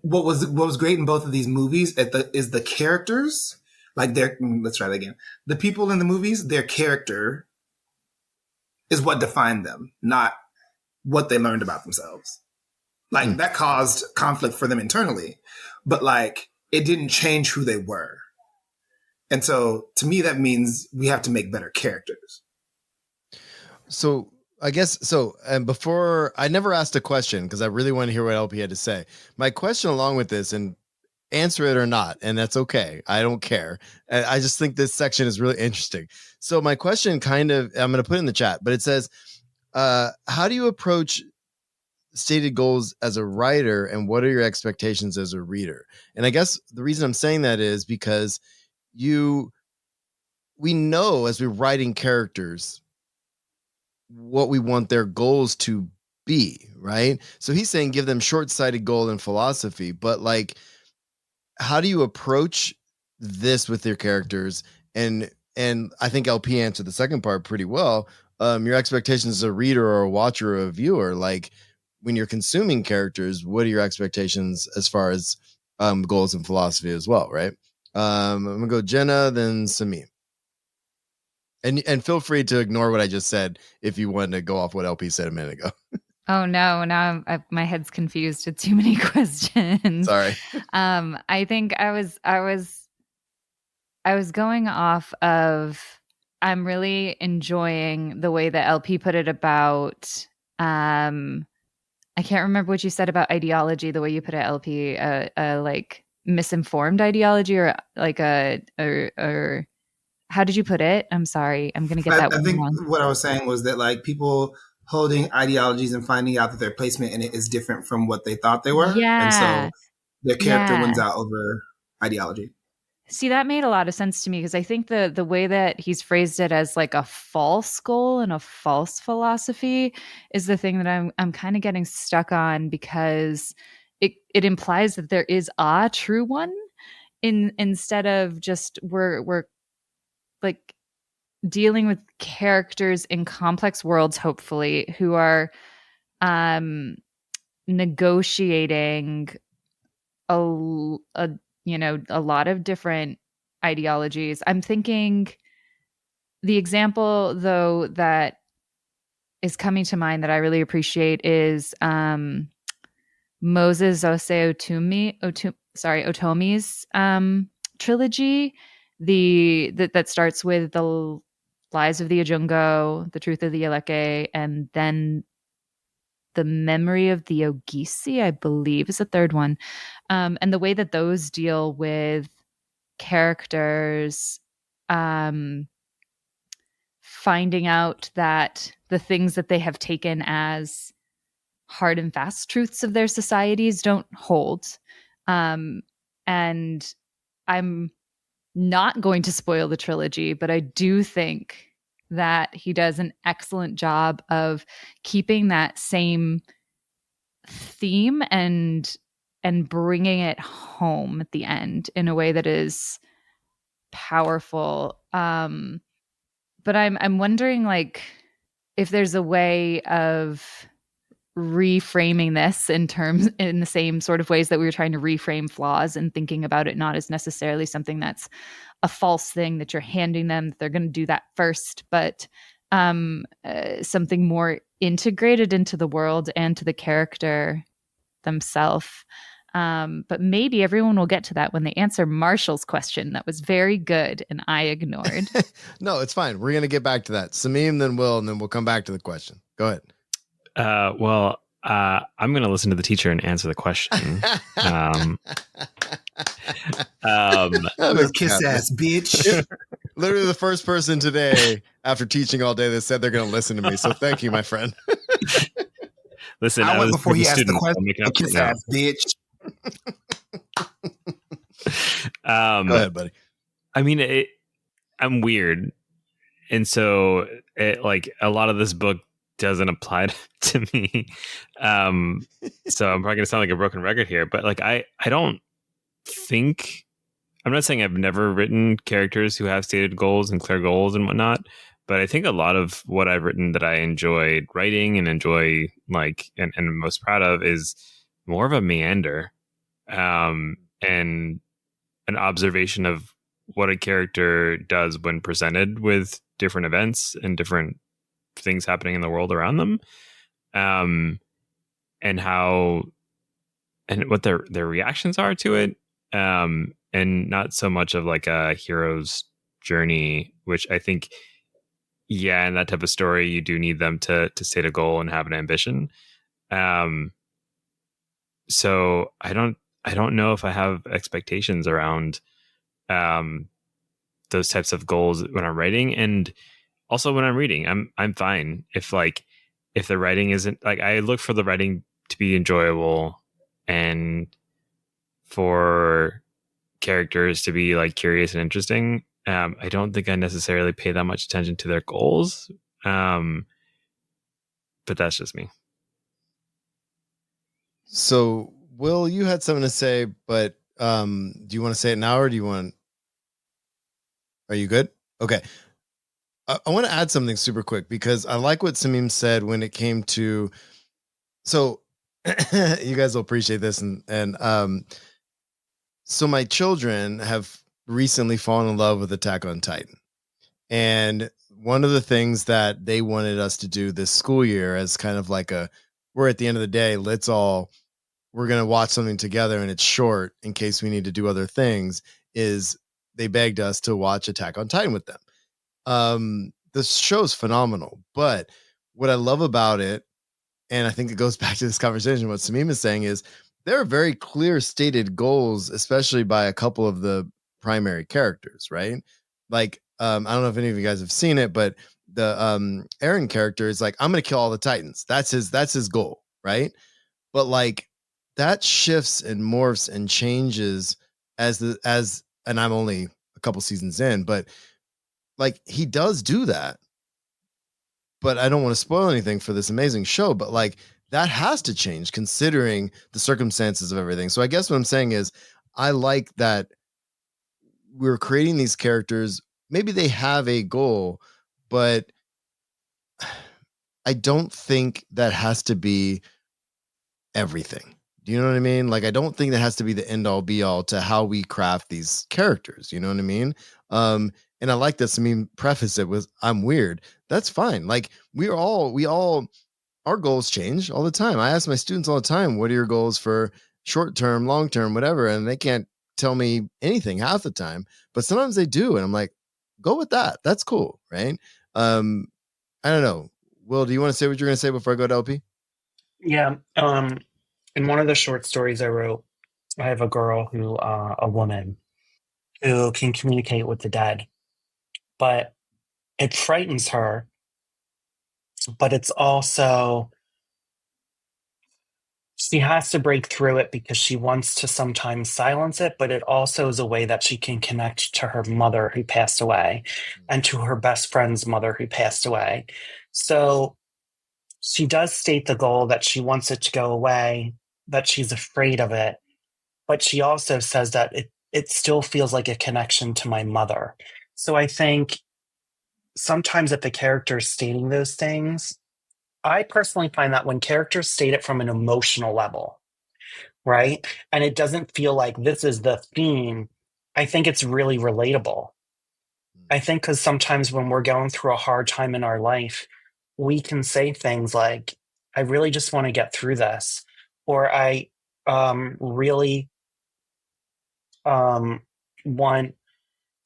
[SPEAKER 4] what was great in both of these movies is the characters. Let's try that again. The people in the movies, their character is what defined them, not what they learned about themselves. That caused conflict for them internally, but it didn't change who they were. And so to me, that means we have to make better characters.
[SPEAKER 1] So I guess so. And before, I never asked a question because I really want to hear what LP had to say. My question along with this, and answer it or not, and that's okay. I don't care. I just think this section is really interesting. So my question I'm going to put it in the chat, but it says, how do you approach stated goals as a writer, and what are your expectations as a reader? And I guess the reason I'm saying that is because we know as we're writing characters what we want their goals to be, right? So he's saying give them short-sighted goal and philosophy, but how do you approach this with your characters? And I think LP answered the second part pretty well. Your expectations as a reader or a watcher or a viewer, when you're consuming characters, what are your expectations as far as goals and philosophy as well, right? I'm gonna go Jenna, then Sameem. And feel free to ignore what I just said if you want to go off what LP said a minute ago.
[SPEAKER 2] Oh no! Now my head's confused with too many questions.
[SPEAKER 1] Sorry.
[SPEAKER 2] I think I was going off of. I'm really enjoying the way that LP put it about. I can't remember what you said about ideology. The way you put it, LP, misinformed ideology, or or how did you put it? I'm sorry. I'm going to get that
[SPEAKER 4] I think
[SPEAKER 2] wrong.
[SPEAKER 4] What I was saying was that people holding ideologies and finding out that their placement in it is different from what they thought they were.
[SPEAKER 2] Yeah.
[SPEAKER 4] And so their character wins out over ideology.
[SPEAKER 2] See, that made a lot of sense to me because I think the way that he's phrased it as a false goal and a false philosophy is the thing that I'm kind of getting stuck on, because it implies that there is a true one instead of just we're dealing with characters in complex worlds, hopefully, who are negotiating a lot of different ideologies. I'm thinking The example, though, that is coming to mind that I really appreciate is Moses Otomi's trilogy, that starts with the Lies of the Ajungo, The Truth of the Eleke, and then The Memory of the Ogisi, I believe, is the third one. And the way that those deal with characters finding out that the things that they have taken as hard and fast truths of their societies don't hold. And I'm not going to spoil the trilogy, but I do think that he does an excellent job of keeping that same theme and bringing it home at the end in a way that is powerful. But I'm wondering, like, if there's a way of reframing this in the same sort of ways that we were trying to reframe flaws, and thinking about it not as necessarily something that's a false thing that you're handing them, that they're going to do that first, but something more integrated into the world and to the character themselves. But maybe everyone will get to that when they answer Marshall's question. That was very good, and I ignored.
[SPEAKER 1] No, it's fine. We're going to get back to that. Sameem, then Will, and then we'll come back to the question. Go ahead.
[SPEAKER 3] I'm going to listen to the teacher and answer the question.
[SPEAKER 4] Kiss ass bitch.
[SPEAKER 1] Literally the first person today after teaching all day that said they're going to listen to me. So thank you, my friend.
[SPEAKER 3] Listen,
[SPEAKER 4] I went
[SPEAKER 3] was
[SPEAKER 4] before he asked the
[SPEAKER 3] student.
[SPEAKER 4] question. Kiss ass bitch.
[SPEAKER 1] Go ahead, buddy.
[SPEAKER 3] I mean, I'm weird. And so like a lot of this book doesn't apply to me. So I'm probably gonna sound like a broken record here, but like I don't think, I'm not saying I've never written characters who have stated goals and clear goals and whatnot, but I think a lot of what I've written that I enjoyed writing and enjoy and most proud of is more of a meander, and an observation of what a character does when presented with different events and different things happening in the world around them, and how and what their reactions are to it, and not so much of like a hero's journey, which I think, yeah, in that type of story you do need them to state a goal and have an ambition. So I don't know if I have expectations around those types of goals when I'm writing, and also when I'm reading. I'm fine if the writing isn't, like, I look for the writing to be enjoyable and for characters to be like curious and interesting. I don't think I necessarily pay that much attention to their goals, but that's just me.
[SPEAKER 1] So, Will, you had something to say, but do you want to say it now, or are you good? Okay. I want to add something super quick, because I like what Sameem said when it came to, so you guys will appreciate this. And so my children have recently fallen in love with Attack on Titan. And one of the things that they wanted us to do this school year, as kind of like we're at the end of the day, we're going to watch something together and it's short in case we need to do other things, is they begged us to watch Attack on Titan with them. The show's phenomenal, but what I love about it, and I think it goes back to this conversation, what Sameem is saying, is there are very clear stated goals, especially by a couple of the primary characters, right? Like, I don't know if any of you guys have seen it, but the Eren character is like, I'm going to kill all the Titans. That's his goal, right? But like, that shifts and morphs and changes and I'm only a couple seasons in, but like, he does do that. But I don't want to spoil anything for this amazing show, but like, that has to change considering the circumstances of everything. So I guess what I'm saying is, I like that we're creating these characters. Maybe they have a goal, but I don't think that has to be everything. Do you know what I mean? Like, I don't think that has to be the end all be all to how we craft these characters. You know what I mean? And I like this. I mean, preface it with, I'm weird. That's fine. Like we all, our goals change all the time. I ask my students all the time, what are your goals for short term, long term, whatever? And they can't tell me anything half the time, but sometimes they do. And I'm like, go with that. That's cool. Right. I don't know. Will, do you want to say what you're going to say before I go to LP?
[SPEAKER 5] Yeah. In one of the short stories I wrote, I have a girl who, a woman who can communicate with the dead, but it frightens her. But it's also, she has to break through it because she wants to sometimes silence it, but it also is a way that she can connect to her mother who passed away and to her best friend's mother who passed away. So she does state the goal that she wants it to go away, that she's afraid of it, but she also says that it still feels like a connection to my mother. So I think sometimes if the character is stating those things, I personally find that when characters state it from an emotional level, right? And it doesn't feel like this is the theme, I think it's really relatable. I think because sometimes when we're going through a hard time in our life, we can say things like, I really just want to get through this, or I really want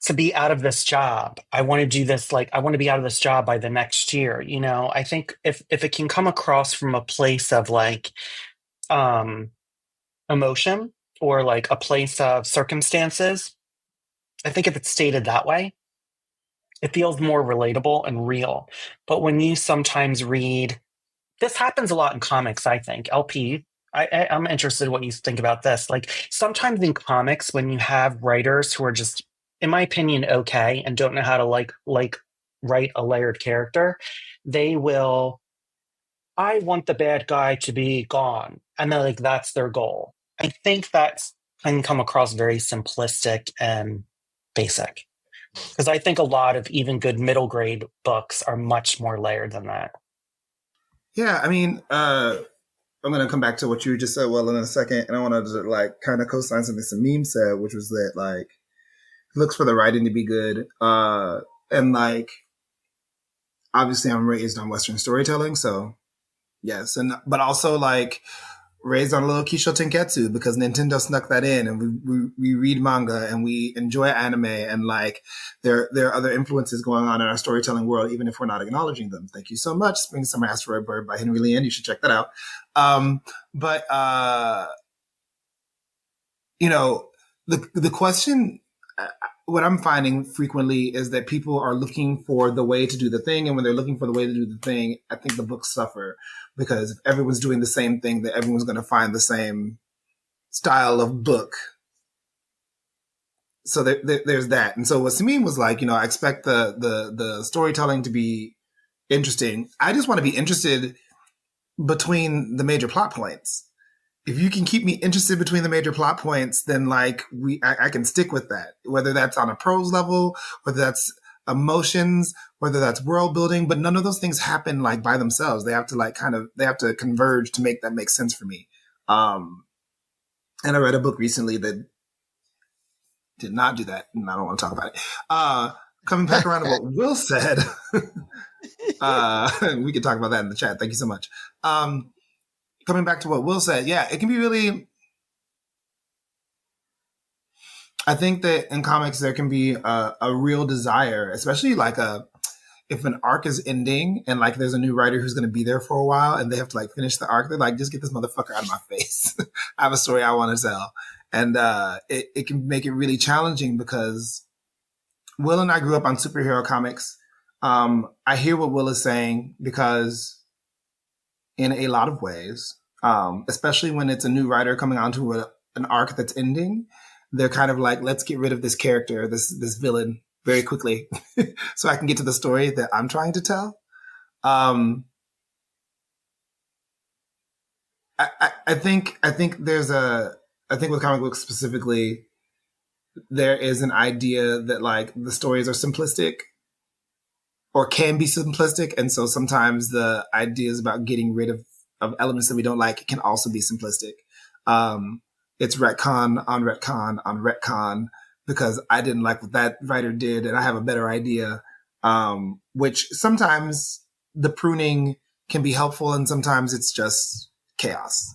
[SPEAKER 5] to be out of this job. I want to do this, like, I want to be out of this job by the next year. You know, I think if it can come across from a place of like emotion or like a place of circumstances, I think if it's stated that way, it feels more relatable and real. But when you sometimes read, this happens a lot in comics, I think. LP, I'm interested in what you think about this. Like sometimes in comics, when you have writers who are just, in my opinion, okay, and don't know how to like write a layered character, they will, I want the bad guy to be gone. And then like that's their goal. I think that can come across very simplistic and basic. Because I think a lot of even good middle grade books are much more layered than that.
[SPEAKER 4] Yeah, I mean, I'm going to come back to what you just said, Will, in a second. And I want to like kind of co-sign something Sameem said, which was that like, he looks for the writing to be good. And like, obviously I'm raised on Western storytelling. So yes. But also like, raised on a little Kisho Tenketsu because Nintendo snuck that in, and we read manga and we enjoy anime, and like there are other influences going on in our storytelling world, even if we're not acknowledging them. Thank you so much. Spring Summer Asteroid Bird by Henry Lee. You should check that out. But you know, the question, what I'm finding frequently is that people are looking for the way to do the thing. And when they're looking for the way to do the thing, I think the books suffer because if everyone's doing the same thing, that everyone's going to find the same style of book. So there's that. And so what Sameem was like, you know, I expect the storytelling to be interesting. I just want to be interested between the major plot points. If you can keep me interested between the major plot points, then like I can stick with that, whether that's on a prose level, whether that's emotions, whether that's world building, but none of those things happen like by themselves. They have to like they have to converge to make that make sense for me. And I read a book recently that did not do that, and I don't want to talk about it. Coming back around to what Will said, we can talk about that in the chat. Thank you so much. Coming back to what Will said, yeah, it can be really, I think that in comics, there can be a real desire, especially like if an arc is ending and like there's a new writer who's going to be there for a while and they have to like finish the arc. They're like, just get this motherfucker out of my face. I have a story I want to tell. And it can make it really challenging because Will and I grew up on superhero comics. I hear what Will is saying because in a lot of ways, especially when it's a new writer coming onto an arc that's ending, they're kind of like, let's get rid of this character, this villain very quickly so I can get to the story that I'm trying to tell. I think with comic books specifically, there is an idea that like the stories are simplistic or can be simplistic. And so sometimes the ideas about getting rid of elements that we don't like can also be simplistic. It's retcon on retcon on retcon. because I didn't like what that writer did and I have a better idea. Which sometimes the pruning can be helpful and sometimes it's just chaos.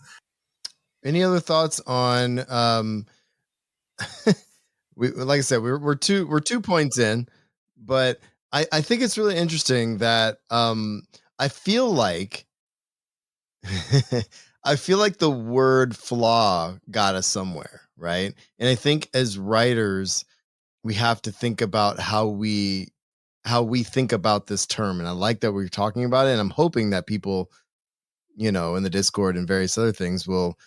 [SPEAKER 1] Any other thoughts on like I said, we're 2 points in, but I think it's really interesting that I feel like I feel like the word flaw got us somewhere, right? And I think as writers, we have to think about how we think about this term. And I like that we're talking about it. And I'm hoping that people, in the Discord and various other things will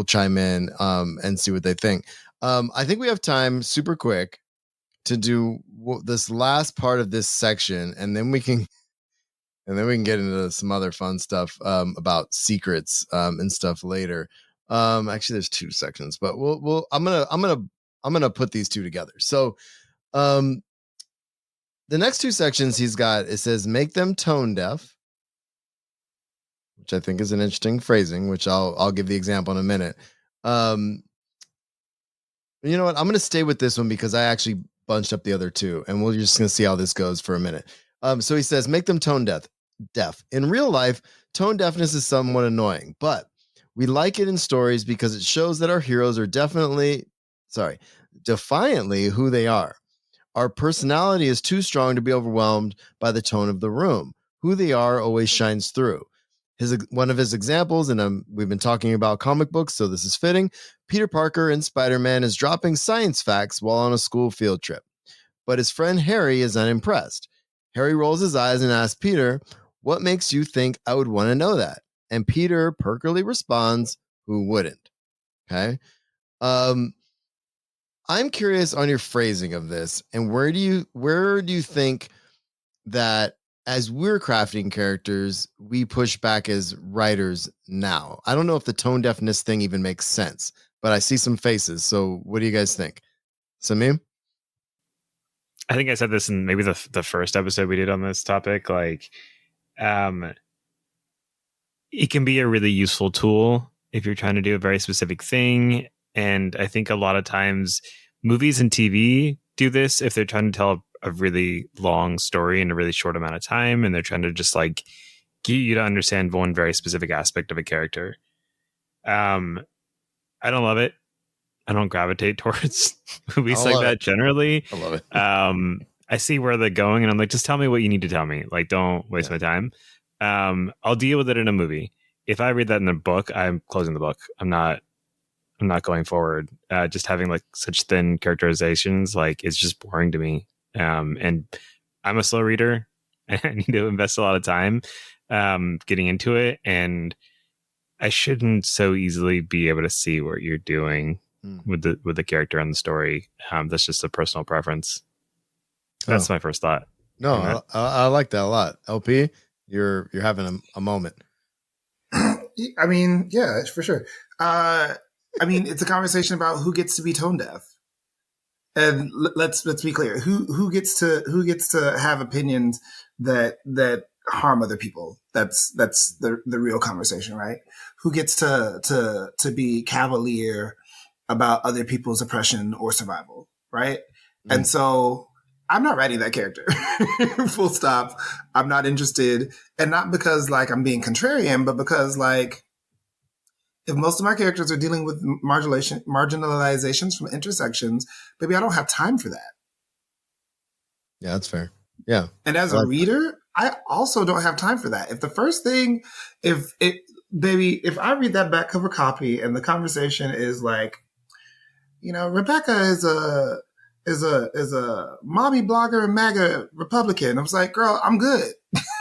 [SPEAKER 1] chime in and see what they think. I think we have time super quick to do this last part of this section, and then we can get into some other fun stuff about secrets and stuff later. Actually, there's 2 sections, but I'm gonna put these 2 together. So, the next 2 sections he's got, it says make them tone deaf, which I think is an interesting phrasing, which I'll give the example in a minute. You know what? I'm gonna stay with this one because I actually bunched up the other 2, and we're just gonna see how this goes for a minute. So he says make them tone deaf. In real life, tone deafness is somewhat annoying, but we like it in stories because it shows that our heroes are defiantly who they are. Our personality is too strong to be overwhelmed by the tone of the room. Who they are always shines through. One of his examples, and we've been talking about comic books, so this is fitting. Peter Parker in Spider-Man is dropping science facts while on a school field trip, but his friend Harry is unimpressed. Harry rolls his eyes and asks Peter, "What makes you think I would want to know that?" And Peter perkily responds, "Who wouldn't?" Okay. I'm curious on your phrasing of this, and where do you think that as we're crafting characters, we push back as writers now? I don't know if the tone deafness thing even makes sense, but I see some faces. So what do you guys think? Sameem?
[SPEAKER 3] I think I said this in maybe the first episode we did on this topic. Like, it can be a really useful tool if you're trying to do a very specific thing. And I think a lot of times movies and TV do this if they're trying to tell a really long story in a really short amount of time. And they're trying to just like get you to understand one very specific aspect of a character. I don't love it. I don't gravitate towards movies like that generally.
[SPEAKER 1] I love it.
[SPEAKER 3] I see where they're going and I'm like, just tell me what you need to tell me. Like, don't waste my time. I'll deal with it in a movie. If I read that in a book, I'm closing the book. I'm not going forward. Just having like such thin characterizations, like it's just boring to me. And I'm a slow reader. I need to invest a lot of time getting into it, and I shouldn't so easily be able to see what you're doing with the character and the story. That's just a personal preference. That's my first thought.
[SPEAKER 1] No, I like that a lot. LP, you're having a moment.
[SPEAKER 4] I mean, yeah, for sure. I mean, it's a conversation about who gets to be tone deaf, and let's be clear: who gets to have opinions that harm other people. That's the real conversation, right? Who gets to be cavalier about other people's oppression or survival, right? And so I'm not writing that character. Full stop. I'm not interested, and not because like I'm being contrarian, but because like if most of my characters are dealing with marginalizations from intersections, maybe I don't have time for that.
[SPEAKER 1] Yeah, that's fair. Yeah.
[SPEAKER 4] And as a reader, I also don't have time for that. If the first thing, if I read that back cover copy and the conversation is like, Rebecca is a mommy blogger and MAGA Republican, I was like, girl, I'm good.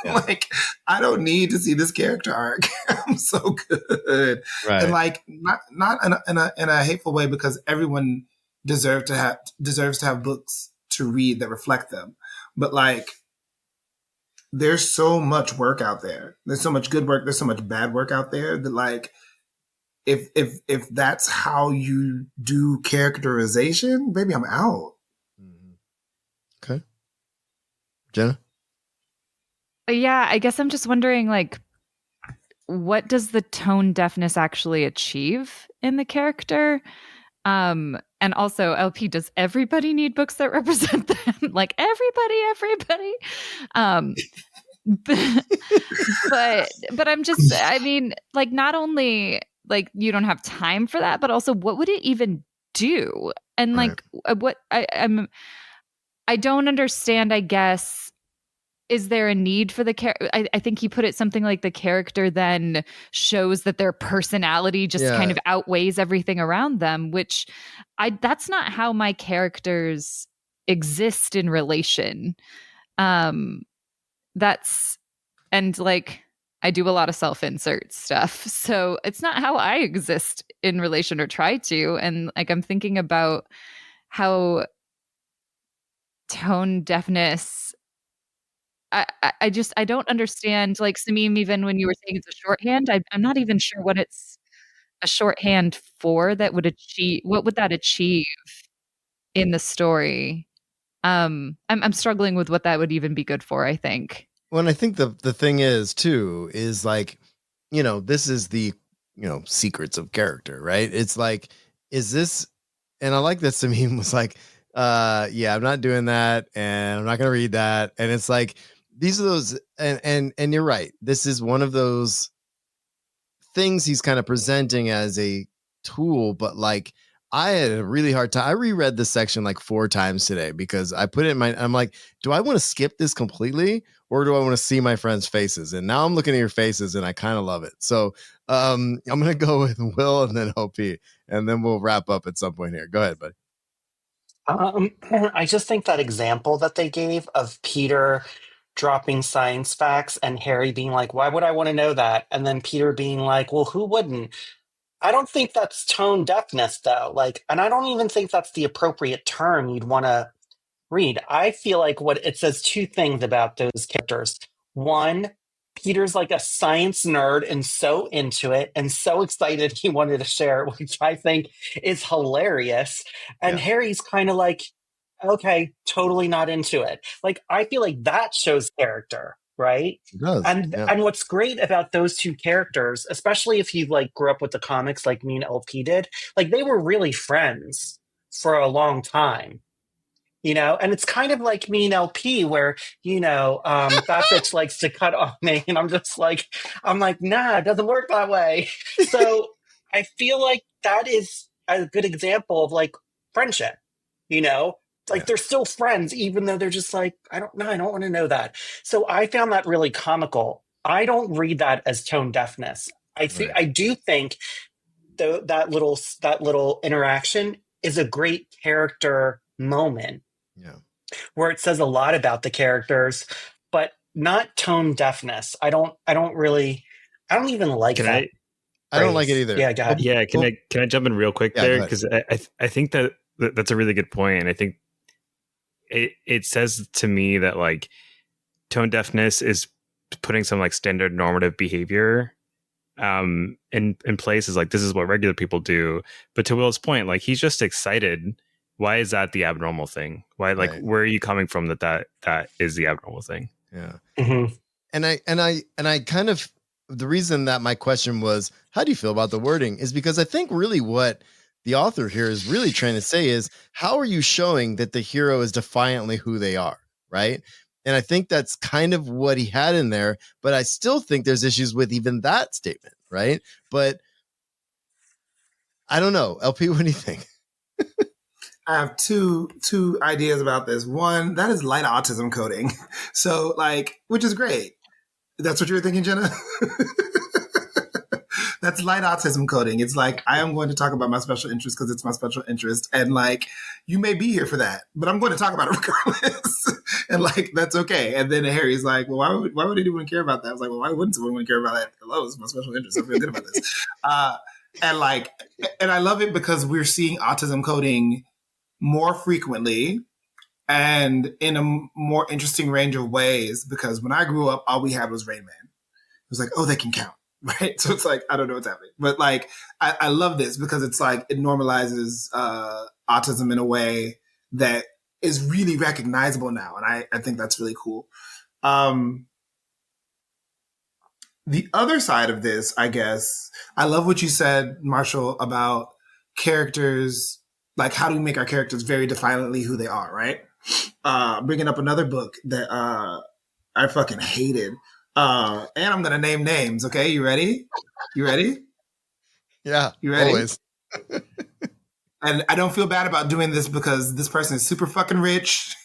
[SPEAKER 4] Yeah. Like, I don't need to see this character arc. I'm so good. Right. And like, not in a hateful way, because everyone deserves to have books to read that reflect them. But like, there's so much work out there. There's so much good work. There's so much bad work out there that like, if that's how you do characterization, baby, I'm out.
[SPEAKER 1] Okay. Jenna?
[SPEAKER 2] Yeah, I guess I'm just wondering, like, what does the tone deafness actually achieve in the character? And also, LP, does everybody need books that represent them? Like everybody. But I'm just, I mean, like, not only like you don't have time for that, but also what would it even do? And like what I don't understand, I guess. Is there a need for the character? I think he put it something like the character then shows that their personality just kind of outweighs everything around them, which that's not how my characters exist in relation. That's, and like, I do a lot of self-insert stuff. So it's not how I exist in relation or try to. And like, I'm thinking about how tone deafness, I don't understand, like, Sameem, even when you were saying it's a shorthand, I'm not even sure what it's a shorthand for that would achieve. What would that achieve in the story? I'm struggling with what that would even be good for, I think.
[SPEAKER 1] Well, and I think the thing is too, is like, this is the, secrets of character, right? It's like, is this, and I like that Sameem was like, yeah, I'm not doing that, and I'm not gonna read that. And it's like, these are those, and you're right. This is one of those things he's kind of presenting as a tool, but like, I had a really hard time. I reread this section like 4 times today because I put it in I'm like, do I want to skip this completely, or do I want to see my friends' faces? And now I'm looking at your faces and I kind of love it. So I'm going to go with Will and then OP, and then we'll wrap up at some point here. Go ahead, buddy.
[SPEAKER 5] I just think that example that they gave of Peter dropping science facts and Harry being like, why would I want to know that? And then Peter being like, well, who wouldn't? I don't think that's tone deafness, though. Like, and I don't even think that's the appropriate term you'd want to read. I feel like what it says 2 things about those characters. One, Peter's like a science nerd and so into it and so excited he wanted to share it, which I think is hilarious. And Harry's kind of like, okay, totally not into it. Like, I feel like that shows character, right?
[SPEAKER 1] It does.
[SPEAKER 5] And what's great about those 2 characters, especially if you like grew up with the comics like me and LP did, like they were really friends for a long time. And it's kind of like me and LP where, that bitch likes to cut on me. And I'm like, nah, it doesn't work that way. So I feel like that is a good example of like friendship, like they're still friends, even though they're just like, I don't want to know that. So I found that really comical. I don't read that as tone deafness. I do think that little interaction is a great character moment. Where it says a lot about the characters, but not tone deafness. I don't even like that.
[SPEAKER 1] I don't like it either.
[SPEAKER 5] Yeah, go ahead.
[SPEAKER 3] Yeah, can I jump in real quick there? Because I think that's a really good point, and I think it says to me that like tone deafness is putting some like standard normative behavior in places like this is what regular people do. But to Will's point, like he's just excited. Why is that the abnormal thing? Why, like, where are you coming from that is the abnormal thing?
[SPEAKER 1] Yeah.
[SPEAKER 5] Mm-hmm.
[SPEAKER 1] And I kind of, the reason that my question was, how do you feel about the wording, is because I think really what the author here is really trying to say is, how are you showing that the hero is defiantly who they are, right? And I think that's kind of what he had in there, but I still think there's issues with even that statement, right? But I don't know. LP, what do you think?
[SPEAKER 4] I have two ideas about this. One, that is light autism coding. So like, which is great. That's what you were thinking, Jenna? That's light autism coding. It's like, I am going to talk about my special interest because it's my special interest. And like, you may be here for that, but I'm going to talk about it regardless. And like, that's okay. And then Harry's like, well, why would anyone care about that? I was like, well, why wouldn't someone care about that? Hello, it's my special interest. I feel good about this. And I love it because we're seeing autism coding more frequently and in a more interesting range of ways, because when I grew up, all we had was Rain Man. It was like, oh, they can count, right? So it's like, I don't know what's happening. But like, I love this because it's like, it normalizes autism in a way that is really recognizable now. And I think that's really cool. The other side of this, I guess, I love what you said, Marshall, about characters, like how do we make our characters very defiantly who they are, right? Bringing up another book that I fucking hated. And I'm going to name names, okay? You ready? You ready?
[SPEAKER 1] Yeah,
[SPEAKER 4] you ready?
[SPEAKER 1] Always.
[SPEAKER 4] And I don't feel bad about doing this because this person is super fucking rich.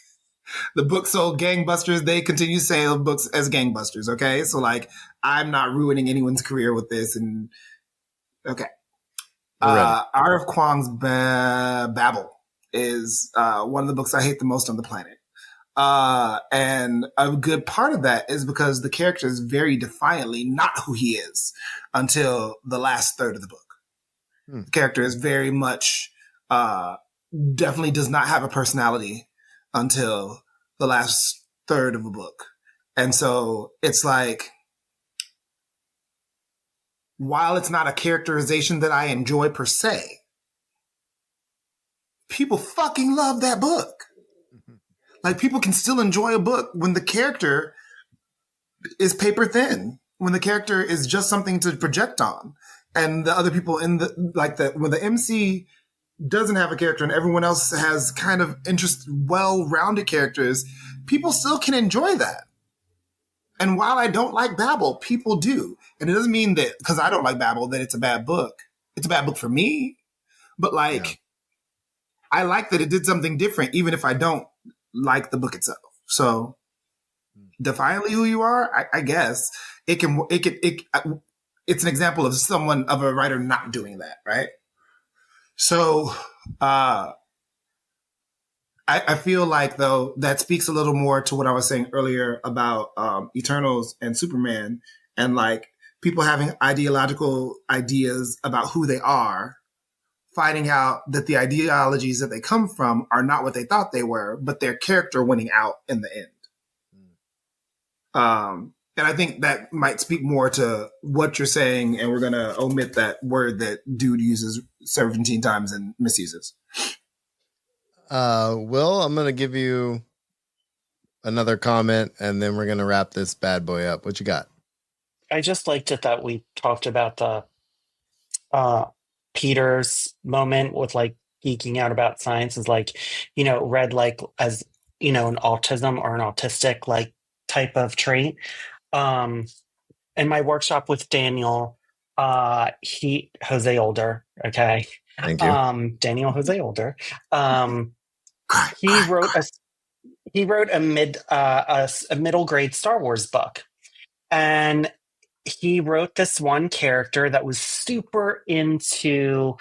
[SPEAKER 4] The book sold gangbusters. They continue to sell books as gangbusters, okay? So, like, I'm not ruining anyone's career with this. And, okay. Art of Kwang's Babel is one of the books I hate the most on the planet. And a good part of that is because the character is very defiantly not who he is until the last third of the book. The character is very much, definitely does not have a personality until the last third of a book. And so it's like, while it's not a characterization that I enjoy per se, people fucking love that book. Like, people can still enjoy a book when the character is paper thin, when the character is just something to project on. And the other people in when the MC doesn't have a character and everyone else has kind of well-rounded characters, people still can enjoy that. And while I don't like Babel, people do. And it doesn't mean that because I don't like Babel that it's a bad book. It's a bad book for me. But I like that it did something different, even if I don't like the book itself. So defiantly who you are, I guess it's an example of a writer not doing that, right? So I feel like, though, that speaks a little more to what I was saying earlier about Eternals and Superman, and like people having ideological ideas about who they are, finding out that the ideologies that they come from are not what they thought they were, but their character winning out in the end. And I think that might speak more to what you're saying, and we're going to omit that word that dude uses 17 times and misuses.
[SPEAKER 1] Will, I'm going to give you another comment, and then we're going to wrap this bad boy up. What you got?
[SPEAKER 5] I just liked it that we talked about the Peter's moment with like geeking out about science is like, read like as, an autism or an autistic like type of trait. In my workshop with Daniel, Jose Older, okay.
[SPEAKER 1] Thank you.
[SPEAKER 5] Daniel Jose Older. He wrote a middle grade Star Wars book. And he wrote this one character that was super into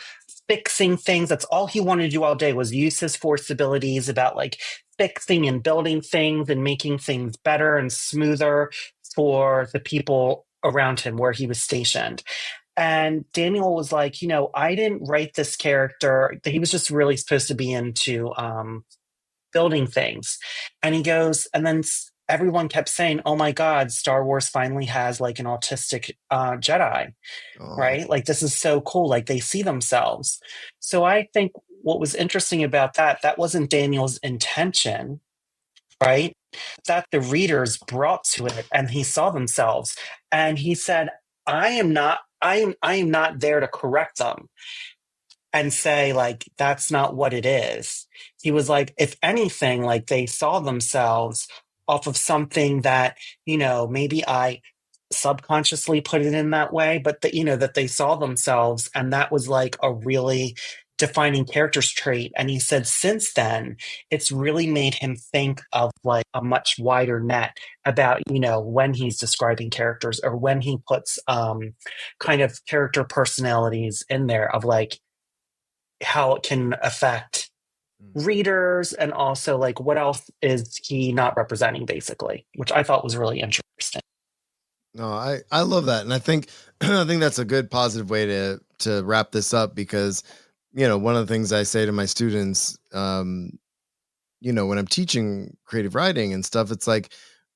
[SPEAKER 5] fixing things. That's all he wanted to do all day, was use his force abilities about like fixing and building things and making things better and smoother for the people around him where he was stationed. And Daniel was like, I didn't write this character. He was just really supposed to be into building things. And he goes, and then everyone kept saying, oh my God, Star Wars finally has like an autistic Jedi, right? Like, this is so cool. Like, they see themselves. So I think what was interesting about that wasn't Daniel's intention, right? That the readers brought to it, and he saw themselves. And he said, I am not there to correct them and say, like, that's not what it is. He was like, if anything, like, they saw themselves off of something that, maybe I subconsciously put it in that way, but that, that they saw themselves, and that was like a really defining character's trait. And he said since then, it's really made him think of like a much wider net about, when he's describing characters, or when he puts kind of character personalities in there, of like how it can affect readers, and also like what else is he not representing, basically, which I thought was really interesting.
[SPEAKER 1] No, I love that. And I think that's a good positive way to wrap this up, because one of the things I say to my students, when I'm teaching creative writing and stuff, it's like,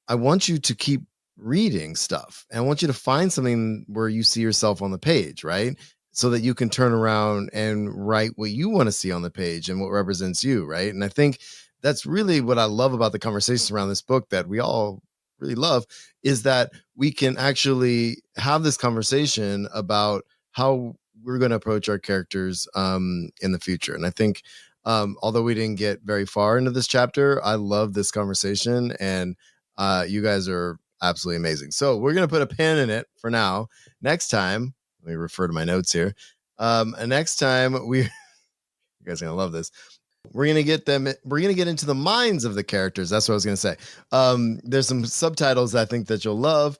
[SPEAKER 1] I want you to keep reading stuff, and I want you to find something where you see yourself on the page, right? So that you can turn around and write what you want to see on the page and what represents you, right? And I think that's really what I love about the conversations around this book that we all really love, is that we can actually have this conversation about how we're going to approach our characters in the future. And I think although we didn't get very far into this chapter, I love this conversation, and you guys are absolutely amazing. So we're going to put a pin in it for now. Next time, let me refer to my notes here. Next time you guys are going to love this. We're going to get into the minds of the characters. That's what I was going to say. There's some subtitles I think that you'll love.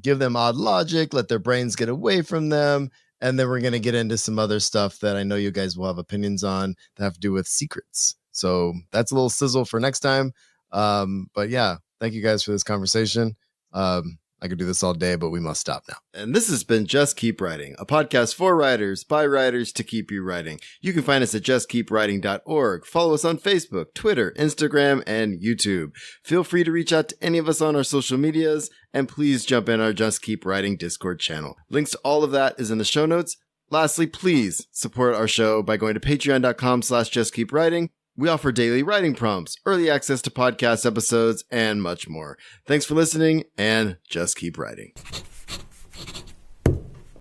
[SPEAKER 1] Give them odd logic, let their brains get away from them. And then we're going to get into some other stuff that I know you guys will have opinions on that have to do with secrets. So that's a little sizzle for next time. But yeah, thank you guys for this conversation. I could do this all day, but we must stop now. And this has been Just Keep Writing, a podcast for writers, by writers, to keep you writing. You can find us at justkeepwriting.org. Follow us on Facebook, Twitter, Instagram, and YouTube. Feel free to reach out to any of us on our social medias, and please jump in our Just Keep Writing Discord channel. Links to all of that is in the show notes. Lastly, please support our show by going to patreon.com/justkeepwriting. We offer daily writing prompts, early access to podcast episodes, and much more. Thanks for listening, and just keep writing.